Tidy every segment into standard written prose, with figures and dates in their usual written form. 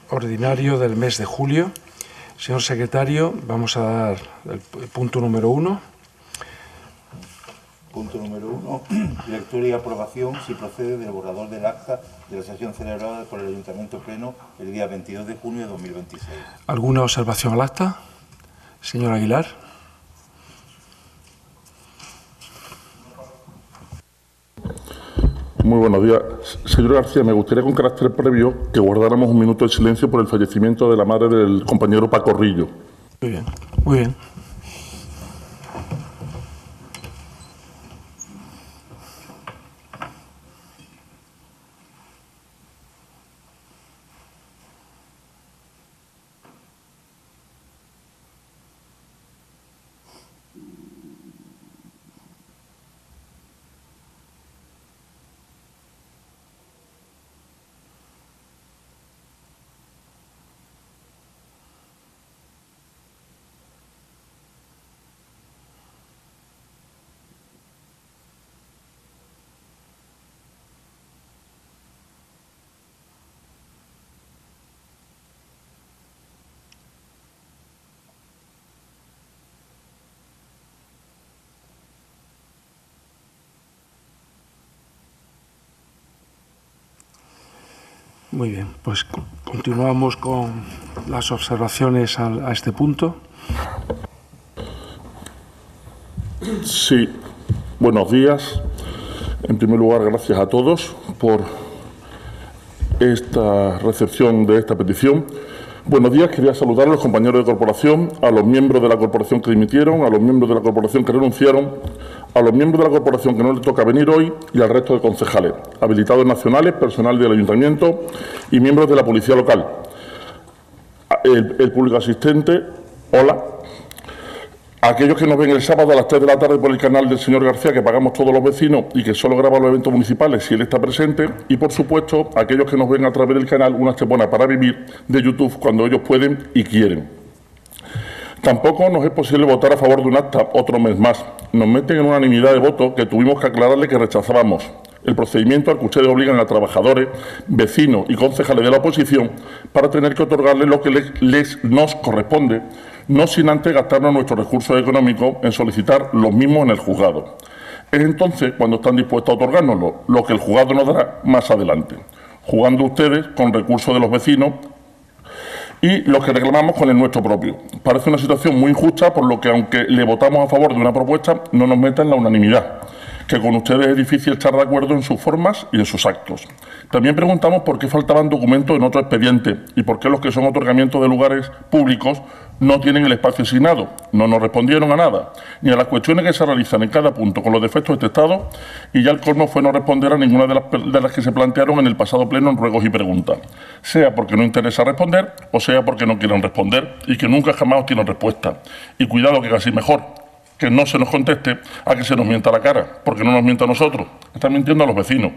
ordinario del mes de julio. Señor secretario, vamos a dar el punto número 1. Punto número 1. Lectura y aprobación, si procede, del borrador del acta de la sesión celebrada por el Ayuntamiento Pleno el día 22 de junio de 2026. ¿Alguna observación al acta? Señor Aguilar. Muy buenos días. Señor García, me gustaría con carácter previo que guardáramos un minuto de silencio por el fallecimiento de la madre del compañero Paco Rillo. Muy bien, muy bien. Muy bien, pues continuamos con las observaciones a este punto. Sí, buenos días. En primer lugar, gracias a todos por esta recepción de esta petición. Buenos días, quería saludar a los compañeros de corporación, a los miembros de la corporación que dimitieron, a los miembros de la corporación que renunciaron, a los miembros de la corporación que no les toca venir hoy y al resto de concejales, habilitados nacionales, personal del ayuntamiento y miembros de la policía local. El público asistente, hola. A aquellos que nos ven el sábado a las 3 de la tarde por el canal del señor García, que pagamos todos los vecinos y que solo graba los eventos municipales si él está presente. Y, por supuesto, a aquellos que nos ven a través del canal Una Estepona para Vivir de YouTube cuando ellos pueden y quieren. Tampoco nos es posible votar a favor de un acta otro mes más. Nos meten en unanimidad de voto que tuvimos que aclararle que rechazábamos el procedimiento al que ustedes obligan a trabajadores, vecinos y concejales de la oposición para tener que otorgarles lo que nos corresponde, no sin antes gastarnos nuestros recursos económicos en solicitar los mismos en el juzgado. Es entonces cuando están dispuestos a otorgárnoslo, lo que el juzgado nos dará más adelante, jugando ustedes con recursos de los vecinos y los que reclamamos con el nuestro propio. Parece una situación muy injusta, por lo que, aunque le votamos a favor de una propuesta, no nos meta en la unanimidad, que con ustedes es difícil estar de acuerdo en sus formas y en sus actos. También preguntamos por qué faltaban documentos en otro expediente y por qué los que son otorgamientos de lugares públicos no tienen el espacio asignado. No nos respondieron a nada, ni a las cuestiones que se realizan en cada punto con los defectos detectados, y ya el colmo fue no responder a ninguna de las que se plantearon en el pasado pleno en ruegos y preguntas, sea porque no interesa responder o sea porque no quieren responder y que nunca jamás obtienen respuesta. Y cuidado, que casi mejor que no se nos conteste a que se nos mienta la cara, porque no nos mienta a nosotros, están mintiendo a los vecinos.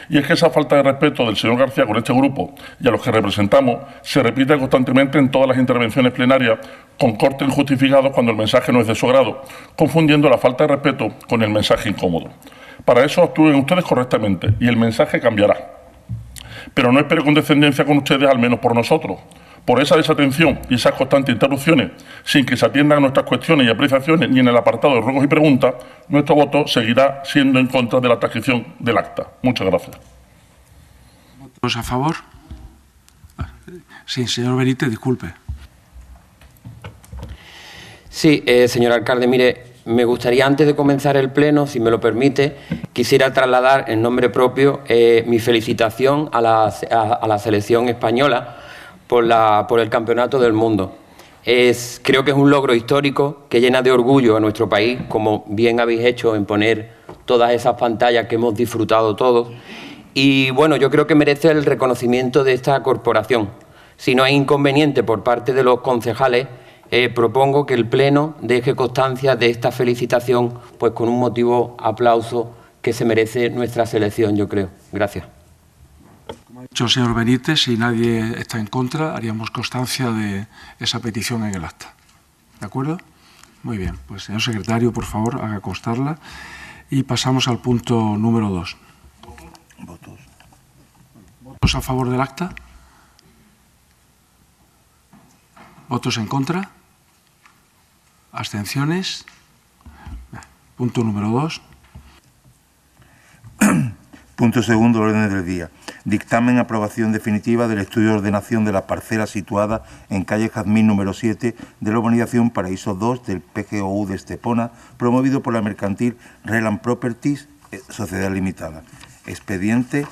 Y es que esa falta de respeto del señor García con este grupo y a los que representamos se repite constantemente en todas las intervenciones plenarias con cortes injustificados cuando el mensaje no es de su agrado, confundiendo la falta de respeto con el mensaje incómodo. Para eso actúen ustedes correctamente y el mensaje cambiará. Pero no espere condescendencia con ustedes, al menos por nosotros. Por esa desatención y esas constantes interrupciones, sin que se atiendan a nuestras cuestiones y apreciaciones ni en el apartado de ruegos y preguntas, nuestro voto seguirá siendo en contra de la transcripción del acta. Muchas gracias. ¿Votos a favor? Sí, señor Benítez, disculpe. Sí, señor alcalde, mire, me gustaría, antes de comenzar el pleno, si me lo permite, quisiera trasladar en nombre propio mi felicitación a la selección española por el Campeonato del Mundo. Creo que es un logro histórico que llena de orgullo a nuestro país, como bien habéis hecho en poner todas esas pantallas que hemos disfrutado todos. Y bueno, yo creo que merece el reconocimiento de esta corporación. Si no hay inconveniente por parte de los concejales, propongo que el Pleno deje constancia de esta felicitación, pues con un motivo aplauso que se merece nuestra selección, yo creo. Gracias. Como ha dicho el señor Benítez, si nadie está en contra, haríamos constancia de esa petición en el acta. ¿De acuerdo? Muy bien. Pues, señor secretario, por favor, haga constarla. Y pasamos al punto número 2. ¿Votos a favor del acta? ¿Votos en contra? ¿Abstenciones? Punto número 2. Punto segundo del orden del día. Dictamen aprobación definitiva del estudio de ordenación de la parcela situada en calle Jazmín número 7 de la urbanización Paraíso 2 del PGOU de Estepona, promovido por la mercantil Reland Properties, Sociedad Limitada. Expediente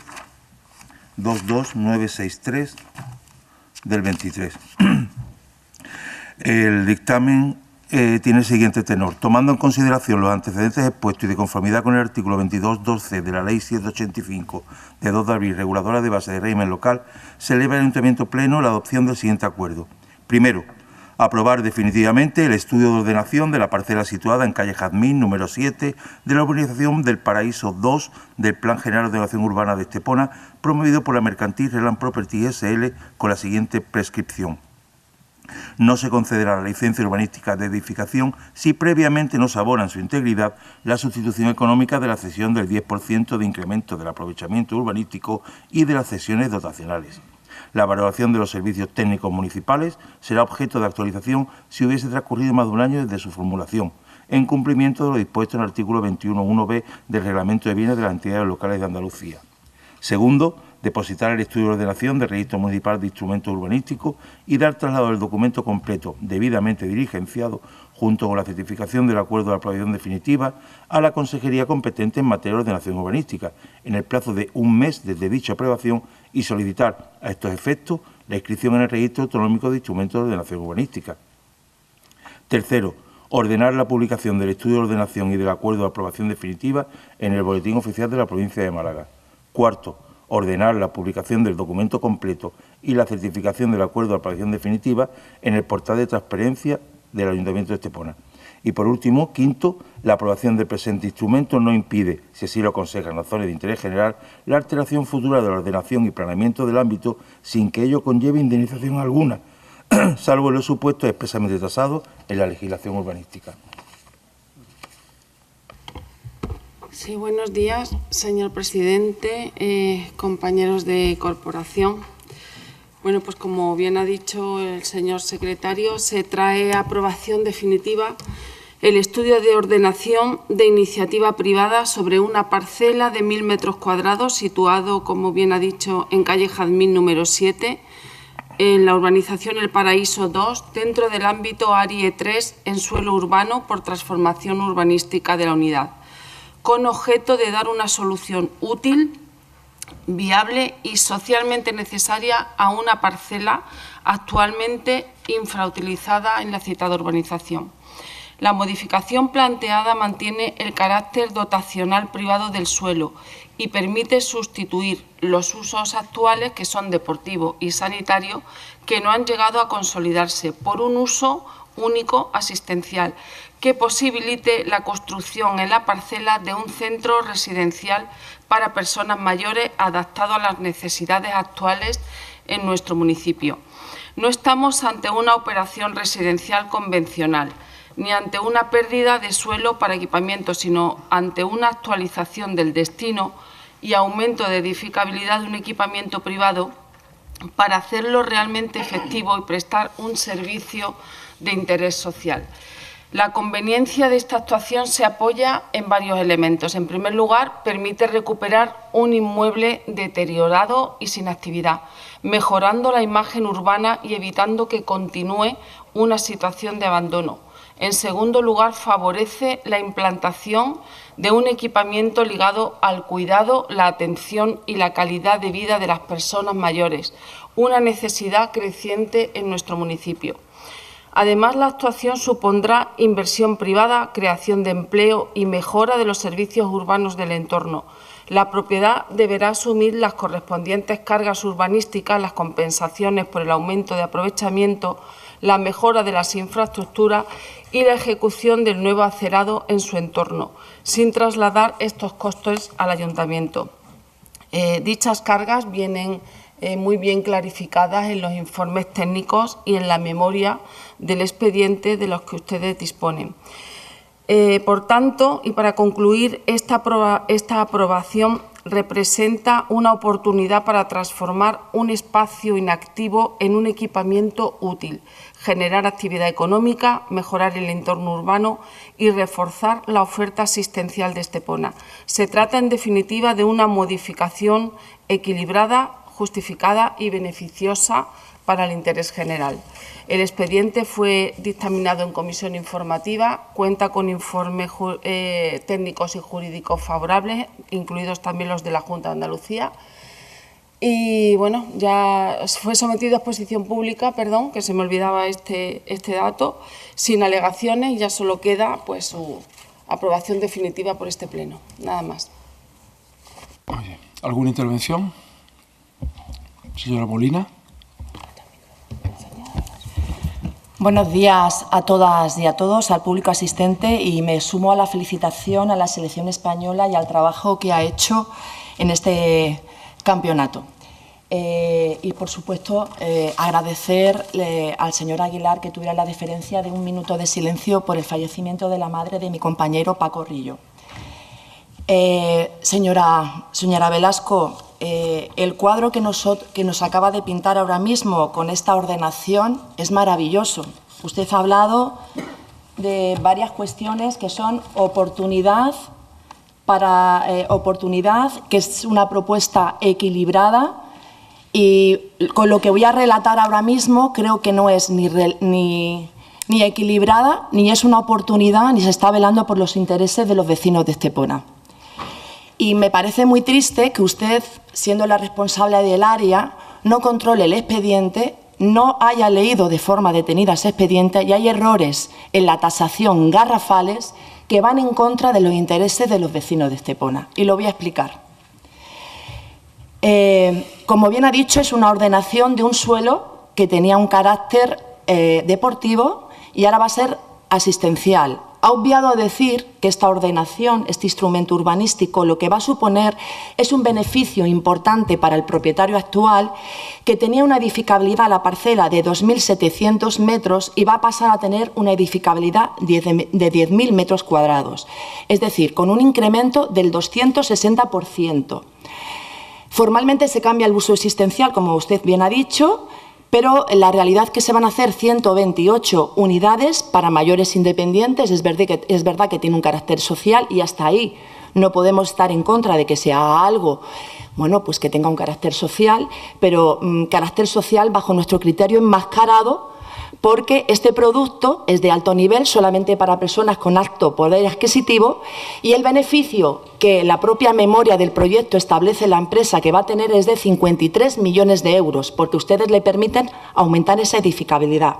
22963 del 23. El dictamen tiene el siguiente tenor. Tomando en consideración los antecedentes expuestos y de conformidad con el artículo 22.2c de la Ley 785 de 2 de abril, reguladora de base de régimen local, se eleva al Ayuntamiento Pleno la adopción del siguiente acuerdo. Primero, aprobar definitivamente el estudio de ordenación de la parcela situada en calle Jazmín, número 7, de la urbanización del Paraíso 2 del Plan General de Ordenación Urbana de Estepona, promovido por la mercantil Reland Properties SL, con la siguiente prescripción. No se concederá la licencia urbanística de edificación si previamente no se abona en su integridad la sustitución económica de la cesión del 10% de incremento del aprovechamiento urbanístico y de las cesiones dotacionales. La valoración de los servicios técnicos municipales será objeto de actualización si hubiese transcurrido más de un año desde su formulación, en cumplimiento de lo dispuesto en el artículo 21.1b del Reglamento de Bienes de las Entidades Locales de Andalucía. Segundo, depositar el estudio de ordenación del Registro Municipal de Instrumentos Urbanísticos y dar traslado del documento completo debidamente diligenciado junto con la certificación del acuerdo de aprobación definitiva a la Consejería competente en materia de ordenación urbanística en el plazo de un mes desde dicha aprobación y solicitar a estos efectos la inscripción en el Registro Autonómico de Instrumentos de Ordenación Urbanística. Tercero, ordenar la publicación del estudio de ordenación y del acuerdo de aprobación definitiva en el Boletín Oficial de la Provincia de Málaga. Cuarto, ordenar la publicación del documento completo y la certificación del acuerdo de aprobación definitiva en el portal de transparencia del Ayuntamiento de Estepona. Y por último, quinto, la aprobación del presente instrumento no impide, si así lo aconsejan razones de interés general, la alteración futura de la ordenación y planeamiento del ámbito sin que ello conlleve indemnización alguna, salvo en los supuestos expresamente tasados en la legislación urbanística. Sí, buenos días, señor presidente, compañeros de corporación. Bueno, pues como bien ha dicho el señor secretario, se trae a aprobación definitiva el estudio de ordenación de iniciativa privada sobre una parcela de 1.000 metros cuadrados situado, como bien ha dicho, en calle Jazmín número 7, en la urbanización El Paraíso 2, dentro del ámbito ARIE 3 en suelo urbano por transformación urbanística de la unidad, con objeto de dar una solución útil, viable y socialmente necesaria a una parcela actualmente infrautilizada en la citada urbanización. La modificación planteada mantiene el carácter dotacional privado del suelo y permite sustituir los usos actuales, que son deportivo y sanitario, que no han llegado a consolidarse, por un uso único asistencial, que posibilite la construcción en la parcela de un centro residencial para personas mayores adaptado a las necesidades actuales en nuestro municipio. No estamos ante una operación residencial convencional, ni ante una pérdida de suelo para equipamiento, sino ante una actualización del destino y aumento de edificabilidad de un equipamiento privado para hacerlo realmente efectivo y prestar un servicio de interés social. La conveniencia de esta actuación se apoya en varios elementos. En primer lugar, permite recuperar un inmueble deteriorado y sin actividad, mejorando la imagen urbana y evitando que continúe una situación de abandono. En segundo lugar, favorece la implantación de un equipamiento ligado al cuidado, la atención y la calidad de vida de las personas mayores, una necesidad creciente en nuestro municipio. Además, la actuación supondrá inversión privada, creación de empleo y mejora de los servicios urbanos del entorno. La propiedad deberá asumir las correspondientes cargas urbanísticas, las compensaciones por el aumento de aprovechamiento, la mejora de las infraestructuras y la ejecución del nuevo acerado en su entorno, sin trasladar estos costes al ayuntamiento. Dichas cargas vienen muy bien clarificadas en los informes técnicos y en la memoria del expediente de los que ustedes disponen. Por tanto, y para concluir, esta aprobación representa una oportunidad para transformar un espacio inactivo en un equipamiento útil, generar actividad económica, mejorar el entorno urbano y reforzar la oferta asistencial de Estepona. Se trata, en definitiva, de una modificación equilibrada, justificada y beneficiosa para el interés general. El expediente fue dictaminado en comisión informativa, cuenta con informes técnicos y jurídicos favorables, incluidos también los de la Junta de Andalucía. Y bueno, ya fue sometido a exposición pública, perdón, que se me olvidaba este dato, sin alegaciones, y ya solo queda pues su aprobación definitiva por este pleno. Nada más. ¿Alguna intervención? Señora Molina. Buenos días a todas y a todos, al público asistente, y me sumo a la felicitación a la selección española y al trabajo que ha hecho en este campeonato. Y, por supuesto, agradecerle al señor Aguilar que tuviera la deferencia de un minuto de silencio por el fallecimiento de la madre de mi compañero Paco Rillo. Señora Velasco, el cuadro que nos acaba de pintar ahora mismo con esta ordenación es maravilloso. Usted ha hablado de varias cuestiones que son oportunidad, que es una propuesta equilibrada, y con lo que voy a relatar ahora mismo creo que no es ni equilibrada, ni es una oportunidad, ni se está velando por los intereses de los vecinos de Estepona. Y me parece muy triste que usted, siendo la responsable del área, no controle el expediente, no haya leído de forma detenida ese expediente y hay errores en la tasación garrafales que van en contra de los intereses de los vecinos de Estepona. Y lo voy a explicar. Como bien ha dicho, es una ordenación de un suelo que tenía un carácter deportivo y ahora va a ser asistencial. Ha obviado decir que esta ordenación, este instrumento urbanístico, lo que va a suponer es un beneficio importante para el propietario actual, que tenía una edificabilidad a la parcela de 2.700 metros y va a pasar a tener una edificabilidad de 10.000 metros cuadrados, es decir, con un incremento del 260%. Formalmente se cambia el uso existencial, como usted bien ha dicho, pero en la realidad es que se van a hacer 128 unidades para mayores independientes. Es verdad que tiene un carácter social y hasta ahí no podemos estar en contra de que se haga algo, bueno, pues que tenga un carácter social, pero carácter social bajo nuestro criterio enmascarado, porque este producto es de alto nivel solamente para personas con alto poder adquisitivo y el beneficio que la propia memoria del proyecto establece la empresa que va a tener es de 53 millones de euros, porque ustedes le permiten aumentar esa edificabilidad.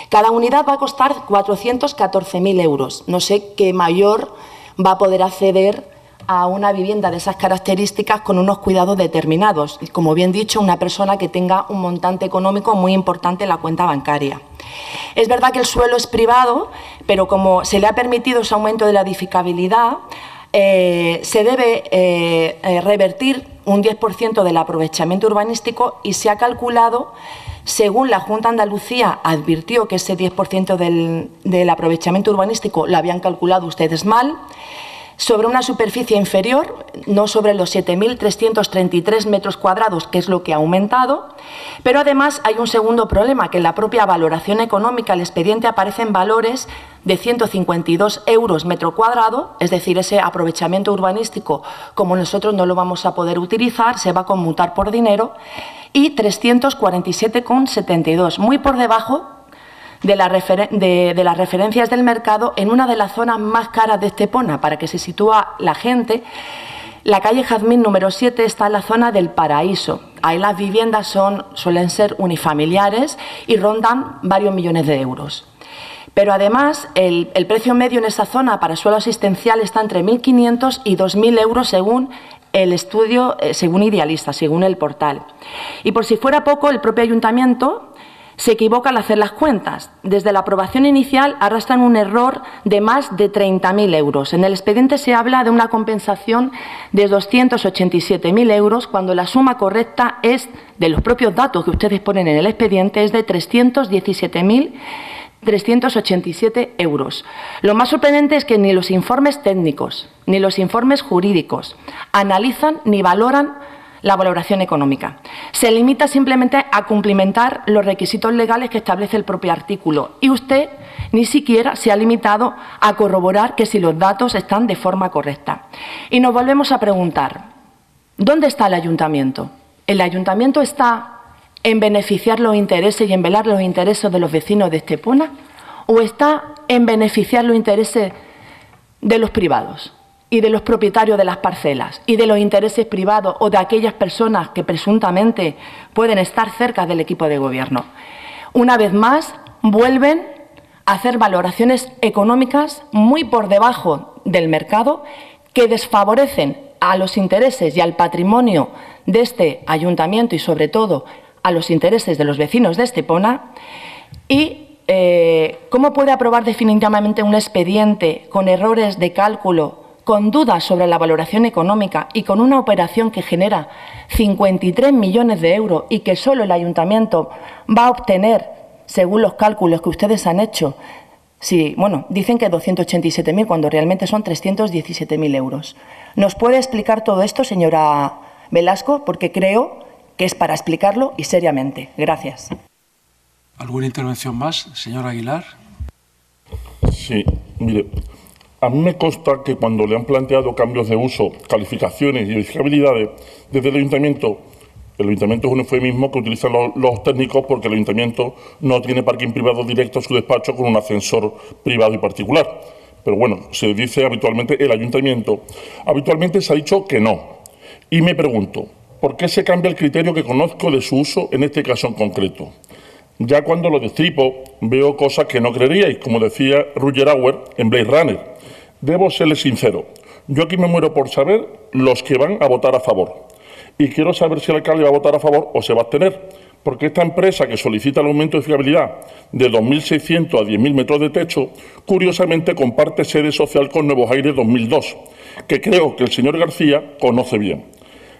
Cada unidad va a costar 414.000 euros. No sé qué mayor va a poder acceder a una vivienda de esas características con unos cuidados determinados. Y, como bien dicho, una persona que tenga un montante económico muy importante en la cuenta bancaria. Es verdad que el suelo es privado, pero como se le ha permitido ese aumento de la edificabilidad, se debe revertir un 10% del aprovechamiento urbanístico y se ha calculado, según la Junta de Andalucía advirtió que ese 10% del aprovechamiento urbanístico lo habían calculado ustedes mal, sobre una superficie inferior, no sobre los 7.333 metros cuadrados, que es lo que ha aumentado, pero además hay un segundo problema, que en la propia valoración económica el expediente aparecen valores de 152 euros metro cuadrado, es decir, ese aprovechamiento urbanístico, como nosotros no lo vamos a poder utilizar, se va a conmutar por dinero, y 347,72, muy por debajo de las referencias del mercado en una de las zonas más caras de Estepona. Para que se sitúa la gente, la calle Jazmín número 7 está en la zona del Paraíso. Ahí las viviendas suelen ser unifamiliares y rondan varios millones de euros. Pero además el precio medio en esa zona para suelo asistencial está entre 1.500 y 2.000 euros según el estudio, según Idealista, según el portal. Y por si fuera poco, el propio ayuntamiento se equivoca al hacer las cuentas. Desde la aprobación inicial arrastran un error de más de 30.000 euros. En el expediente se habla de una compensación de 287.000 euros, cuando la suma correcta es, de los propios datos que ustedes ponen en el expediente, es de 317.000 387 euros. Lo más sorprendente es que ni los informes técnicos ni los informes jurídicos analizan ni valoran la valoración económica. Se limita simplemente a cumplimentar los requisitos legales que establece el propio artículo y usted ni siquiera se ha limitado a corroborar que si los datos están de forma correcta. Y nos volvemos a preguntar, ¿dónde está el ayuntamiento? ¿El ayuntamiento está en beneficiar los intereses y en velar los intereses de los vecinos de Estepona? ¿O está en beneficiar los intereses de los privados y de los propietarios de las parcelas y de los intereses privados o de aquellas personas que presuntamente pueden estar cerca del equipo de gobierno? Una vez más, vuelven a hacer valoraciones económicas muy por debajo del mercado que desfavorecen a los intereses y al patrimonio de este ayuntamiento y, sobre todo, a los intereses de los vecinos de Estepona. Y ¿cómo puede aprobar definitivamente un expediente con errores de cálculo, con dudas sobre la valoración económica y con una operación que genera 53 millones de euros y que solo el ayuntamiento va a obtener, según los cálculos que ustedes han hecho, dicen que 287.000 cuando realmente son 317.000 euros? ¿Nos puede explicar todo esto, señora Velasco? Porque creo que es para explicarlo y seriamente. Gracias. ¿Alguna intervención más, señor Aguilar? Sí, mire, a mí me consta que cuando le han planteado cambios de uso, calificaciones y edificabilidades desde el ayuntamiento es un eufemismo que utilizan los técnicos porque el ayuntamiento no tiene parking privado directo a su despacho con un ascensor privado y particular. Pero bueno, se dice habitualmente el ayuntamiento. Habitualmente se ha dicho que no. Y me pregunto, ¿por qué se cambia el criterio que conozco de su uso en este caso en concreto? Ya cuando lo destripo, veo cosas que no creeríais, como decía Roger Auer en Blade Runner. Debo serles sincero, yo aquí me muero por saber los que van a votar a favor. Y quiero saber si el alcalde va a votar a favor o se va a abstener, porque esta empresa que solicita el aumento de fiabilidad de 2.600 a 10.000 metros de techo, curiosamente comparte sede social con Nuevos Aires 2002, que creo que el señor García conoce bien.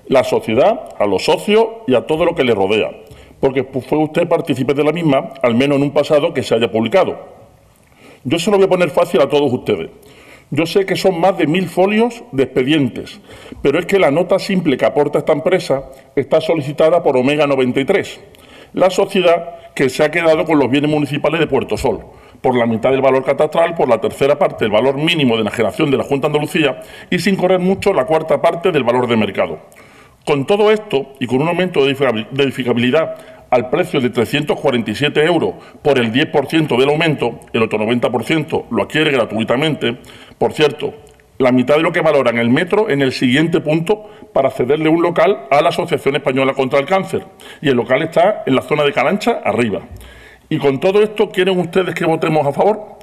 La sociedad, a los socios y a todo lo que le rodea, porque fue usted partícipe de la misma, al menos en un pasado que se haya publicado. Yo se lo voy a poner fácil a todos ustedes. Yo sé que son más de 1.000 folios de expedientes, pero es que la nota simple que aporta esta empresa está solicitada por Omega 93, la sociedad que se ha quedado con los bienes municipales de Puerto Sol, por la mitad del valor catastral, por la tercera parte del valor mínimo de enajenación de la Junta de Andalucía y sin correr mucho la cuarta parte del valor de mercado. Con todo esto y con un aumento de edificabilidad al precio de 347 euros por el 10% del aumento, el otro 90% lo adquiere gratuitamente. Por cierto, la mitad de lo que valoran el metro en el siguiente punto para cederle un local a la Asociación Española contra el Cáncer. Y el local está en la zona de Calancha, arriba. Y con todo esto, ¿quieren ustedes que votemos a favor?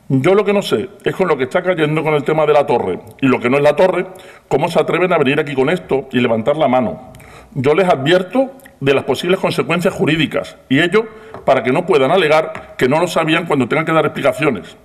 Yo lo que no sé es con lo que está cayendo con el tema de la torre y lo que no es la torre, cómo se atreven a venir aquí con esto y levantar la mano. Yo les advierto de las posibles consecuencias jurídicas y ello para que no puedan alegar que no lo sabían cuando tengan que dar explicaciones,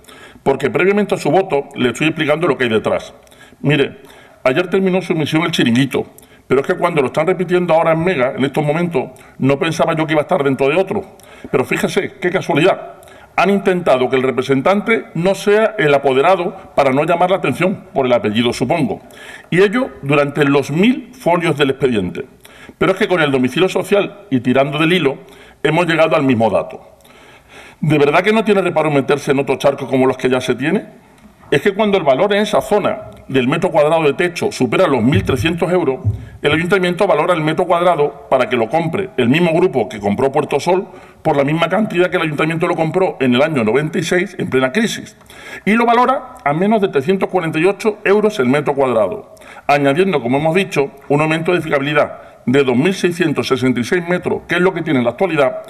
porque previamente a su voto le estoy explicando lo que hay detrás. Mire, ayer terminó su emisión El Chiringuito, pero es que cuando lo están repitiendo ahora en Mega, en estos momentos, no pensaba yo que iba a estar dentro de otro. Pero fíjese, qué casualidad. Han intentado que el representante no sea el apoderado para no llamar la atención, por el apellido supongo. Y ello durante los 1.000 folios del expediente. Pero es que con el domicilio social y tirando del hilo, hemos llegado al mismo dato. ¿De verdad que no tiene reparo en meterse en otro charco como los que ya se tiene? Es que cuando el valor en esa zona del metro cuadrado de techo supera los 1.300 euros, el ayuntamiento valora el metro cuadrado para que lo compre el mismo grupo que compró Puerto Sol por la misma cantidad que el ayuntamiento lo compró en el año 96 en plena crisis. Y lo valora a menos de 348 euros el metro cuadrado, añadiendo, como hemos dicho, un aumento de edificabilidad de 2.666 metros, que es lo que tiene en la actualidad,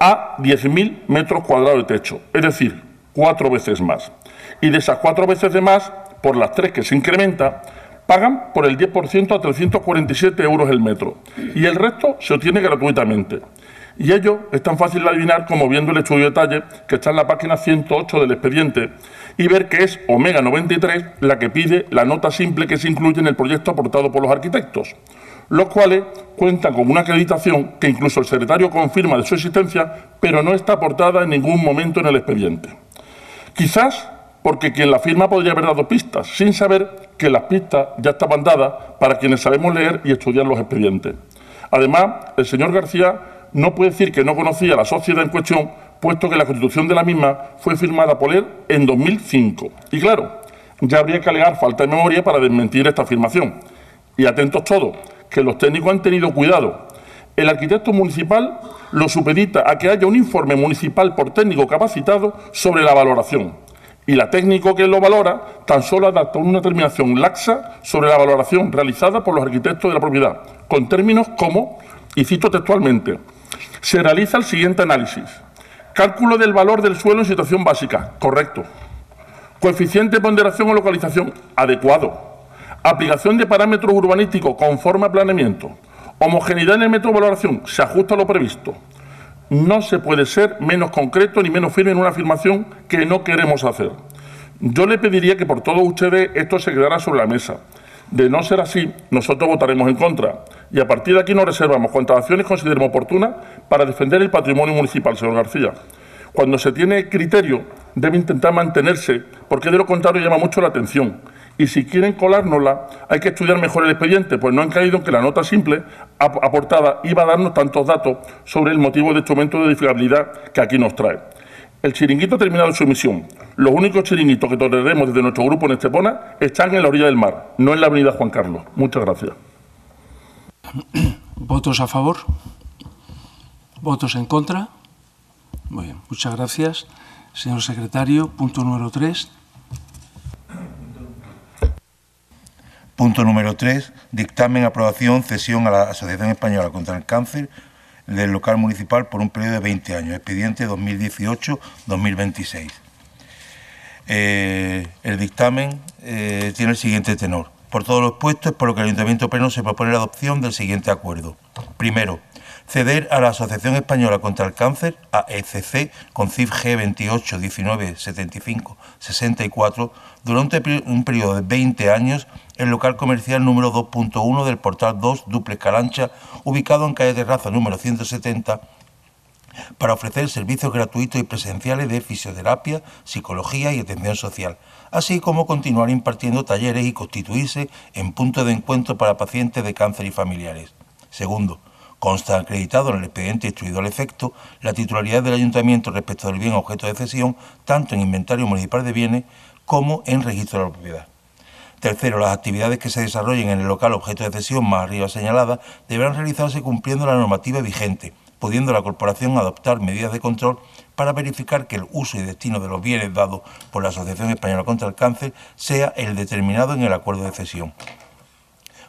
a 10.000 metros cuadrados de techo, es decir, 4 veces más. Y de esas 4 veces de más, por las 3 que se incrementa, pagan por el 10% a 347 euros el metro. Y el resto se obtiene gratuitamente. Y ello es tan fácil de adivinar como viendo el estudio de detalle que está en la página 108 del expediente y ver que es Omega 93 la que pide la nota simple que se incluye en el proyecto aportado por los arquitectos. los cuales cuentan con una acreditación que incluso el secretario confirma de su existencia, pero no está aportada en ningún momento en el expediente. Quizás porque quien la firma podría haber dado pistas, sin saber que las pistas ya estaban dadas para quienes sabemos leer y estudiar los expedientes. Además, el señor García no puede decir que no conocía la sociedad en cuestión, puesto que la constitución de la misma fue firmada por él en 2005. Y claro, ya habría que alegar falta de memoria para desmentir esta afirmación. Y atentos todos, que los técnicos han tenido cuidado. El arquitecto municipal lo supedita a que haya un informe municipal por técnico capacitado sobre la valoración. Y la técnico que lo valora tan solo adapta una determinación laxa sobre la valoración realizada por los arquitectos de la propiedad, con términos como, y cito textualmente, se realiza el siguiente análisis. Cálculo del valor del suelo en situación básica, correcto. Coeficiente de ponderación o localización, adecuado. Aplicación de parámetros urbanísticos conforme a planeamiento. Homogeneidad en el método de valoración, se ajusta a lo previsto. No se puede ser menos concreto ni menos firme en una afirmación que no queremos hacer. Yo le pediría que por todos ustedes esto se quedara sobre la mesa. De no ser así, nosotros votaremos en contra. Y a partir de aquí nos reservamos cuantas acciones consideremos oportunas para defender el patrimonio municipal, señor García. Cuando se tiene criterio, debe intentar mantenerse, porque de lo contrario llama mucho la atención. Y si quieren colárnosla, hay que estudiar mejor el expediente, pues no han caído en que la nota simple aportada iba a darnos tantos datos sobre el motivo de instrumento de edificabilidad que aquí nos trae. El chiringuito ha terminado su emisión. Los únicos chiringuitos que toleraremos desde nuestro grupo en Estepona están en la orilla del mar, no en la avenida Juan Carlos. Muchas gracias. ¿Votos a favor? ¿Votos en contra? Muy bien, muchas gracias. Señor secretario, punto número 3. Punto número 3. Dictamen, aprobación, cesión a la Asociación Española contra el Cáncer del local municipal por un periodo de 20 años, expediente 2018-2026. El dictamen tiene el siguiente tenor. Por todo lo expuesto es por lo que el Ayuntamiento Pleno se propone la adopción del siguiente acuerdo. Primero, ceder a la Asociación Española contra el Cáncer, AECC, con CIF G 28 19 75 64, durante un periodo de 20 años, el local comercial número 2.1 del Portal 2 Dúplex Calancha, ubicado en calle Terraza número 170, para ofrecer servicios gratuitos y presenciales de fisioterapia, psicología y atención social, así como continuar impartiendo talleres y constituirse en punto de encuentro para pacientes de cáncer y familiares. Segundo, consta acreditado en el expediente instruido al efecto la titularidad del Ayuntamiento respecto del bien objeto de cesión, tanto en inventario municipal de bienes como en registro de la propiedad. Tercero, las actividades que se desarrollen en el local objeto de cesión más arriba señalada deberán realizarse cumpliendo la normativa vigente, pudiendo la Corporación adoptar medidas de control para verificar que el uso y destino de los bienes dados por la Asociación Española contra el Cáncer sea el determinado en el acuerdo de cesión.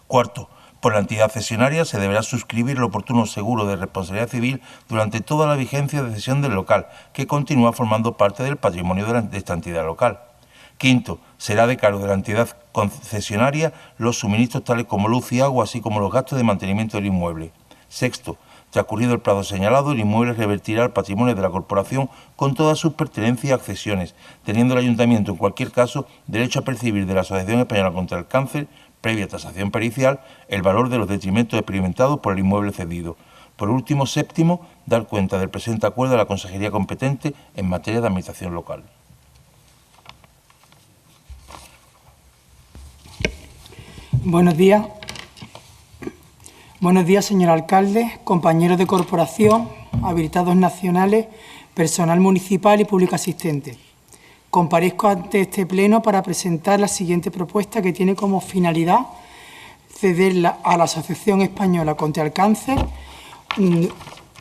Cuarto, por la entidad cesionaria se deberá suscribir el oportuno seguro de responsabilidad civil durante toda la vigencia de cesión del local, que continúa formando parte del patrimonio de esta entidad local. Quinto, será de cargo de la entidad concesionaria los suministros tales como luz y agua, así como los gastos de mantenimiento del inmueble. Sexto, transcurrido el plazo señalado, el inmueble revertirá al patrimonio de la Corporación con todas sus pertenencias y accesiones, teniendo el Ayuntamiento, en cualquier caso, derecho a percibir de la Asociación Española contra el Cáncer, previa tasación pericial, el valor de los detrimentos experimentados por el inmueble cedido. Por último, séptimo, dar cuenta del presente acuerdo a la Consejería competente en materia de administración local. Buenos días. Buenos días, señor alcalde, compañeros de corporación, habilitados nacionales, personal municipal y público asistente. Comparezco ante este pleno para presentar la siguiente propuesta, que tiene como finalidad ceder a la Asociación Española contra el Cáncer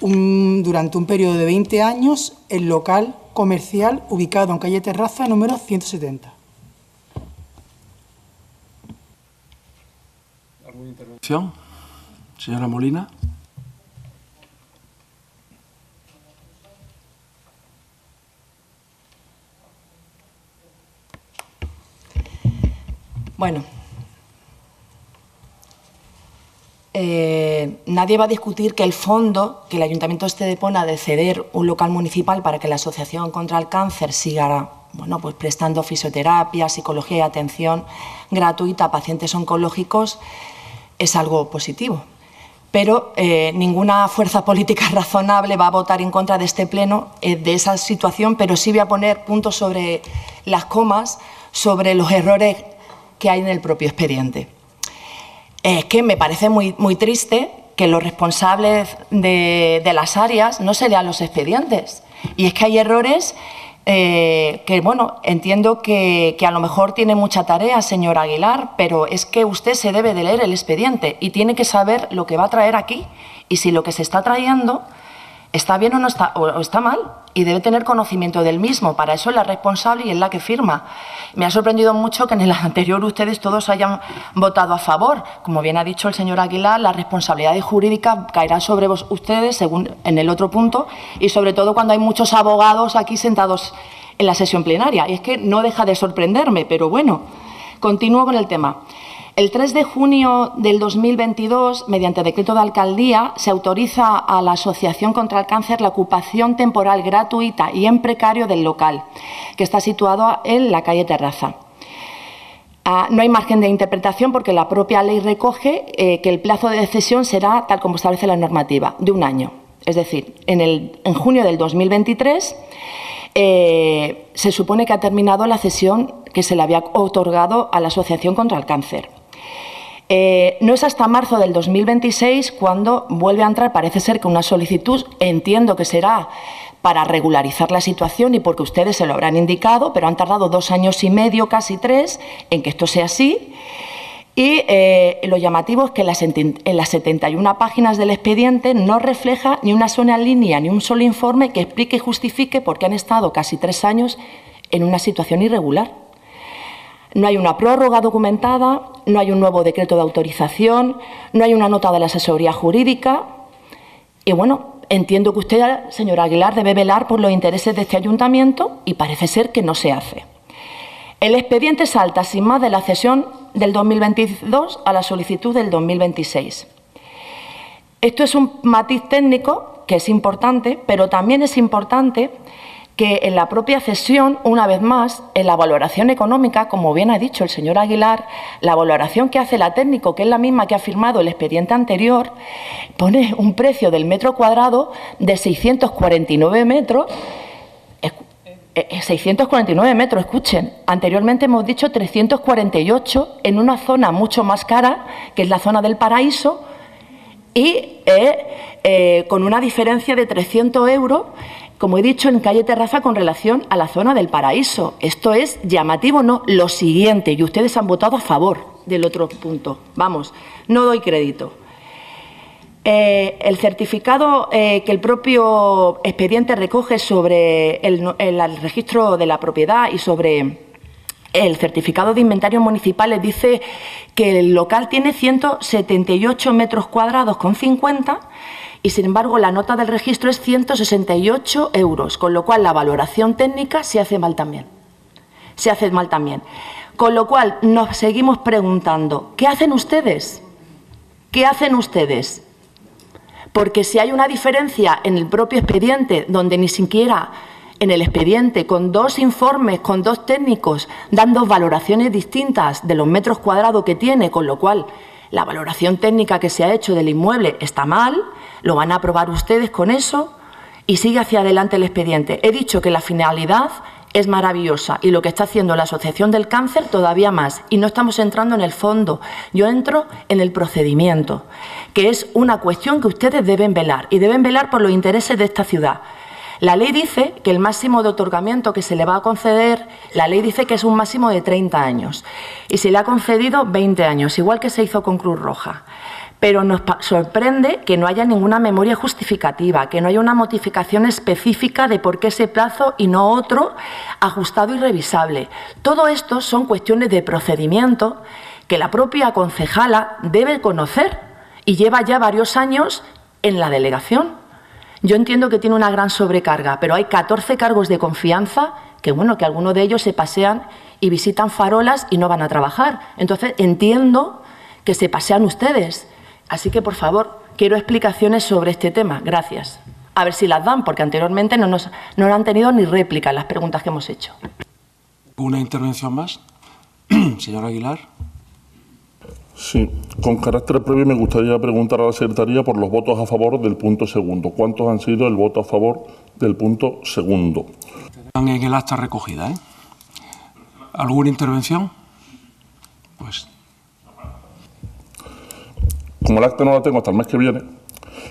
durante un periodo de 20 años el local comercial ubicado en calle Terraza número 170. ¿Alguna intervención? Señora Molina. Bueno, nadie va a discutir que el fondo que el Ayuntamiento de Estepona de ceder un local municipal para que la Asociación contra el Cáncer siga pues prestando fisioterapia, psicología y atención gratuita a pacientes oncológicos es algo positivo. Pero ninguna fuerza política razonable va a votar en contra de este pleno, de esa situación, pero sí voy a poner puntos sobre las comas, sobre los errores que hay en el propio expediente. Es que me parece muy triste que los responsables de las áreas no se lean los expedientes. Y es que hay errores que, bueno, entiendo que a lo mejor tiene mucha tarea, señor Aguilar, pero es que usted se debe de leer el expediente y tiene que saber lo que va a traer aquí y si lo que se está trayendo está bien o está mal, y debe tener conocimiento del mismo. Para eso es la responsable y es la que firma. Me ha sorprendido mucho que en el anterior ustedes todos hayan votado a favor. Como bien ha dicho el señor Aguilar, la responsabilidad jurídica caerá sobre ustedes, según en el otro punto, y sobre todo cuando hay muchos abogados aquí sentados en la sesión plenaria. Y es que no deja de sorprenderme, pero bueno, continúo con el tema. El 3 de junio del 2022, mediante decreto de alcaldía, se autoriza a la Asociación contra el Cáncer la ocupación temporal gratuita y en precario del local, que está situado en la calle Terraza. No hay margen de interpretación porque la propia ley recoge que el plazo de cesión será, tal como establece la normativa, de 1 año. Es decir, en junio del 2023 se supone que ha terminado la cesión que se le había otorgado a la Asociación contra el Cáncer. No es hasta marzo del 2026 cuando vuelve a entrar, parece ser que una solicitud, entiendo que será para regularizar la situación y porque ustedes se lo habrán indicado, pero han tardado 2 años y medio, casi 3, en que esto sea así. Y lo llamativo es que en las 71 páginas del expediente no refleja ni una sola línea, ni un solo informe que explique y justifique por qué han estado casi 3 años en una situación irregular. No hay una prórroga documentada, no hay un nuevo decreto de autorización, no hay una nota de la asesoría jurídica. Y bueno, entiendo que usted, señor Aguilar, debe velar por los intereses de este ayuntamiento y parece ser que no se hace. El expediente salta sin más de la cesión del 2022 a la solicitud del 2026. Esto es un matiz técnico que es importante, pero también es importante que en la propia cesión, una vez más, en la valoración económica, como bien ha dicho el señor Aguilar, la valoración que hace la técnico, que es la misma que ha firmado el expediente anterior, pone un precio del metro cuadrado de 649 metros. 649 metros, escuchen. Anteriormente hemos dicho 348 en una zona mucho más cara, que es la zona del Paraíso, y con una diferencia de 300 euros, como he dicho, en calle Terraza con relación a la zona del Paraíso. Esto es llamativo, ¿no? Lo siguiente, y ustedes han votado a favor del otro punto. Vamos, no doy crédito. El certificado que el propio expediente recoge sobre el registro de la propiedad y sobre el certificado de inventarios municipales dice que el local tiene 178 metros cuadrados con 50 y, sin embargo, la nota del registro es 168 euros, con lo cual la valoración técnica se hace mal también. Se hace mal también. Con lo cual nos seguimos preguntando, ¿qué hacen ustedes? ¿Qué hacen ustedes? Porque si hay una diferencia en el propio expediente, donde ni siquiera en el expediente, con 2 informes, con 2 técnicos, dando valoraciones distintas de los metros cuadrados que tiene, con lo cual la valoración técnica que se ha hecho del inmueble está mal, lo van a aprobar ustedes con eso y sigue hacia adelante el expediente. He dicho que la finalidad es maravillosa y lo que está haciendo la Asociación del Cáncer todavía más, y no estamos entrando en el fondo. Yo entro en el procedimiento, que es una cuestión que ustedes deben velar, y deben velar por los intereses de esta ciudad. La ley dice que el máximo de otorgamiento que se le va a conceder, la ley dice que es un máximo de 30 años, y se le ha concedido 20 años, igual que se hizo con Cruz Roja. Pero nos sorprende que no haya ninguna memoria justificativa, que no haya una modificación específica de por qué ese plazo y no otro, ajustado y revisable. Todo esto son cuestiones de procedimiento que la propia concejala debe conocer y lleva ya varios años en la delegación. Yo entiendo que tiene una gran sobrecarga, pero hay 14 cargos de confianza que, bueno, que algunos de ellos se pasean y visitan farolas y no van a trabajar. Entonces entiendo que se pasean ustedes. Así que, por favor, quiero explicaciones sobre este tema. Gracias. A ver si las dan, porque anteriormente no han tenido ni réplica en las preguntas que hemos hecho. ¿Una intervención más? Señor Aguilar. Sí, con carácter previo me gustaría preguntar a la Secretaría por los votos a favor del punto segundo. ¿Cuántos han sido el voto a favor del punto segundo? Están en el acta recogida, ¿eh? ¿Alguna intervención? Pues. Como el acta no la tengo hasta el mes que viene,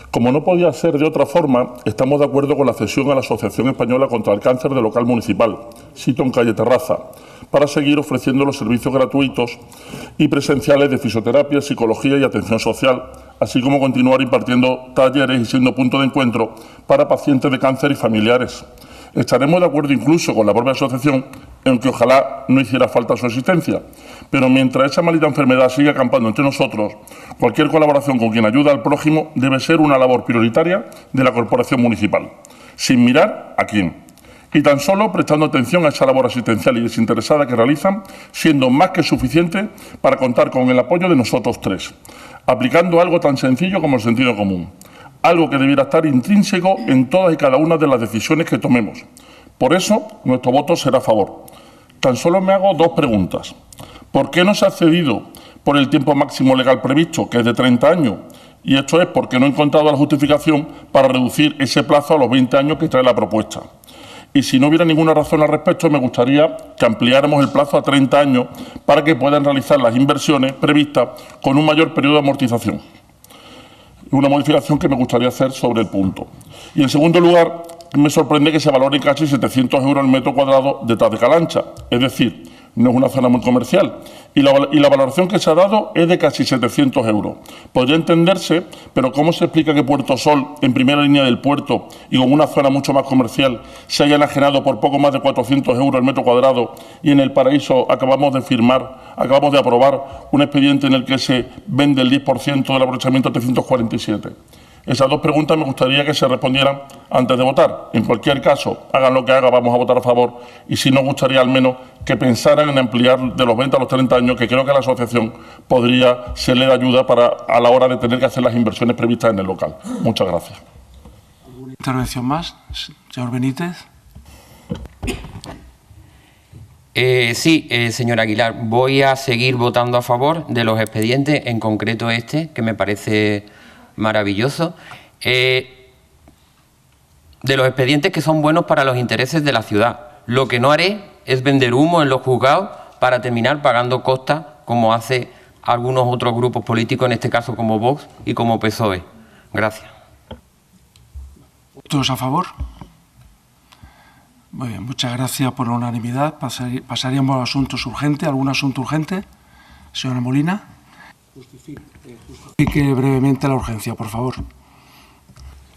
como no podía ser de otra forma, estamos de acuerdo con la cesión a la Asociación Española contra el Cáncer de local municipal, sito en calle Terraza, para seguir ofreciendo los servicios gratuitos y presenciales de fisioterapia, psicología y atención social, así como continuar impartiendo talleres y siendo punto de encuentro para pacientes de cáncer y familiares. Estaremos de acuerdo incluso con la propia asociación en que ojalá no hiciera falta su existencia, pero mientras esa maldita enfermedad siga acampando entre nosotros, cualquier colaboración con quien ayuda al prójimo debe ser una labor prioritaria de la corporación municipal, sin mirar a quién. Y tan solo prestando atención a esa labor asistencial y desinteresada que realizan, siendo más que suficiente para contar con el apoyo de nosotros tres, aplicando algo tan sencillo como el sentido común, algo que debiera estar intrínseco en todas y cada una de las decisiones que tomemos. Por eso, nuestro voto será a favor. Tan solo me hago dos preguntas. ¿Por qué no se ha cedido por el tiempo máximo legal previsto, que es de 30 años? Y esto es porque no he encontrado la justificación para reducir ese plazo a los 20 años que trae la propuesta. Y si no hubiera ninguna razón al respecto, me gustaría que ampliáramos el plazo a 30 años para que puedan realizar las inversiones previstas con un mayor periodo de amortización. Una modificación que me gustaría hacer sobre el punto. Y en segundo lugar, me sorprende que se valore casi 700 euros el metro cuadrado detrás de Calancha. Es decir, no es una zona muy comercial. Y la valoración que se ha dado es de casi 700 euros. Podría entenderse, pero ¿cómo se explica que Puerto Sol, en primera línea del puerto y con una zona mucho más comercial, se haya enajenado por poco más de 400 euros el metro cuadrado y en El Paraíso acabamos de aprobar un expediente en el que se vende el 10% del aprovechamiento a 347? Esas dos preguntas me gustaría que se respondieran antes de votar. En cualquier caso, hagan lo que hagan, vamos a votar a favor y sí nos gustaría al menos que pensaran en ampliar de los 20 a los 30 años, que creo que la asociación podría serle de ayuda a la hora de tener que hacer las inversiones previstas en el local. Muchas gracias. ¿Alguna intervención más? Señor Benítez. Sí, señor Aguilar, voy a seguir votando a favor de los expedientes, en concreto este, que me parece maravilloso, de los expedientes que son buenos para los intereses de la ciudad. Lo que no haré es vender humo en los juzgados para terminar pagando costas, como hace algunos otros grupos políticos, en este caso como Vox y como PSOE. Gracias. ¿Todos a favor? Muy bien, muchas gracias por la unanimidad. Pasaríamos a asuntos urgentes. ¿Algún asunto urgente? Señora Molina. Justifique brevemente la urgencia, por favor.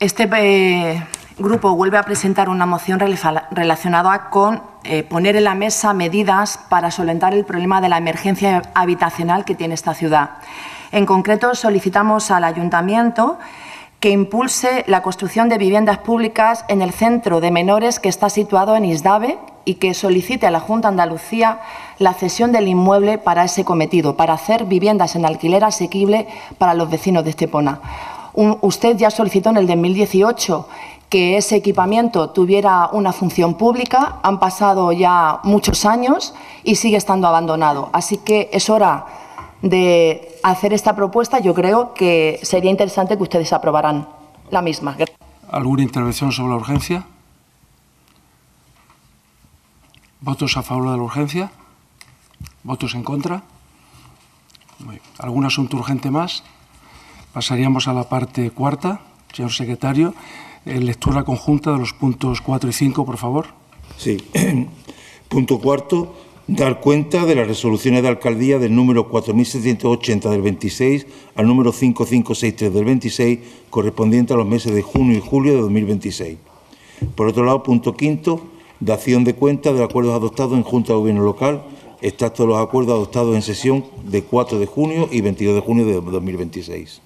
Este grupo vuelve a presentar una moción relacionada con poner en la mesa medidas para solventar el problema de la emergencia habitacional que tiene esta ciudad. En concreto, solicitamos al Ayuntamiento que impulse la construcción de viviendas públicas en el centro de menores que está situado en Isdave y que solicite a la Junta de Andalucía la cesión del inmueble para ese cometido, para hacer viviendas en alquiler asequible para los vecinos de Estepona. Usted ya solicitó en el 2018 que ese equipamiento tuviera una función pública. Han pasado ya muchos años y sigue estando abandonado. Así que es hora de hacer esta propuesta. Yo creo que sería interesante que ustedes aprobaran la misma. ¿Alguna intervención sobre la urgencia? ¿Votos a favor de la urgencia? ¿Votos en contra? Muy bien. ¿Algún asunto urgente más? Pasaríamos a la parte cuarta. Señor secretario, lectura conjunta de los puntos 4 y 5, por favor. Sí. Punto cuarto. Dar cuenta de las resoluciones de alcaldía del número 4.780 del 26 al número 5563 del 26, correspondiente a los meses de junio y julio de 2026. Por otro lado, punto quinto, dación de cuenta de acuerdos adoptados en Junta de Gobierno Local, extracto de los acuerdos adoptados en sesión de 4 de junio y 22 de junio de 2026.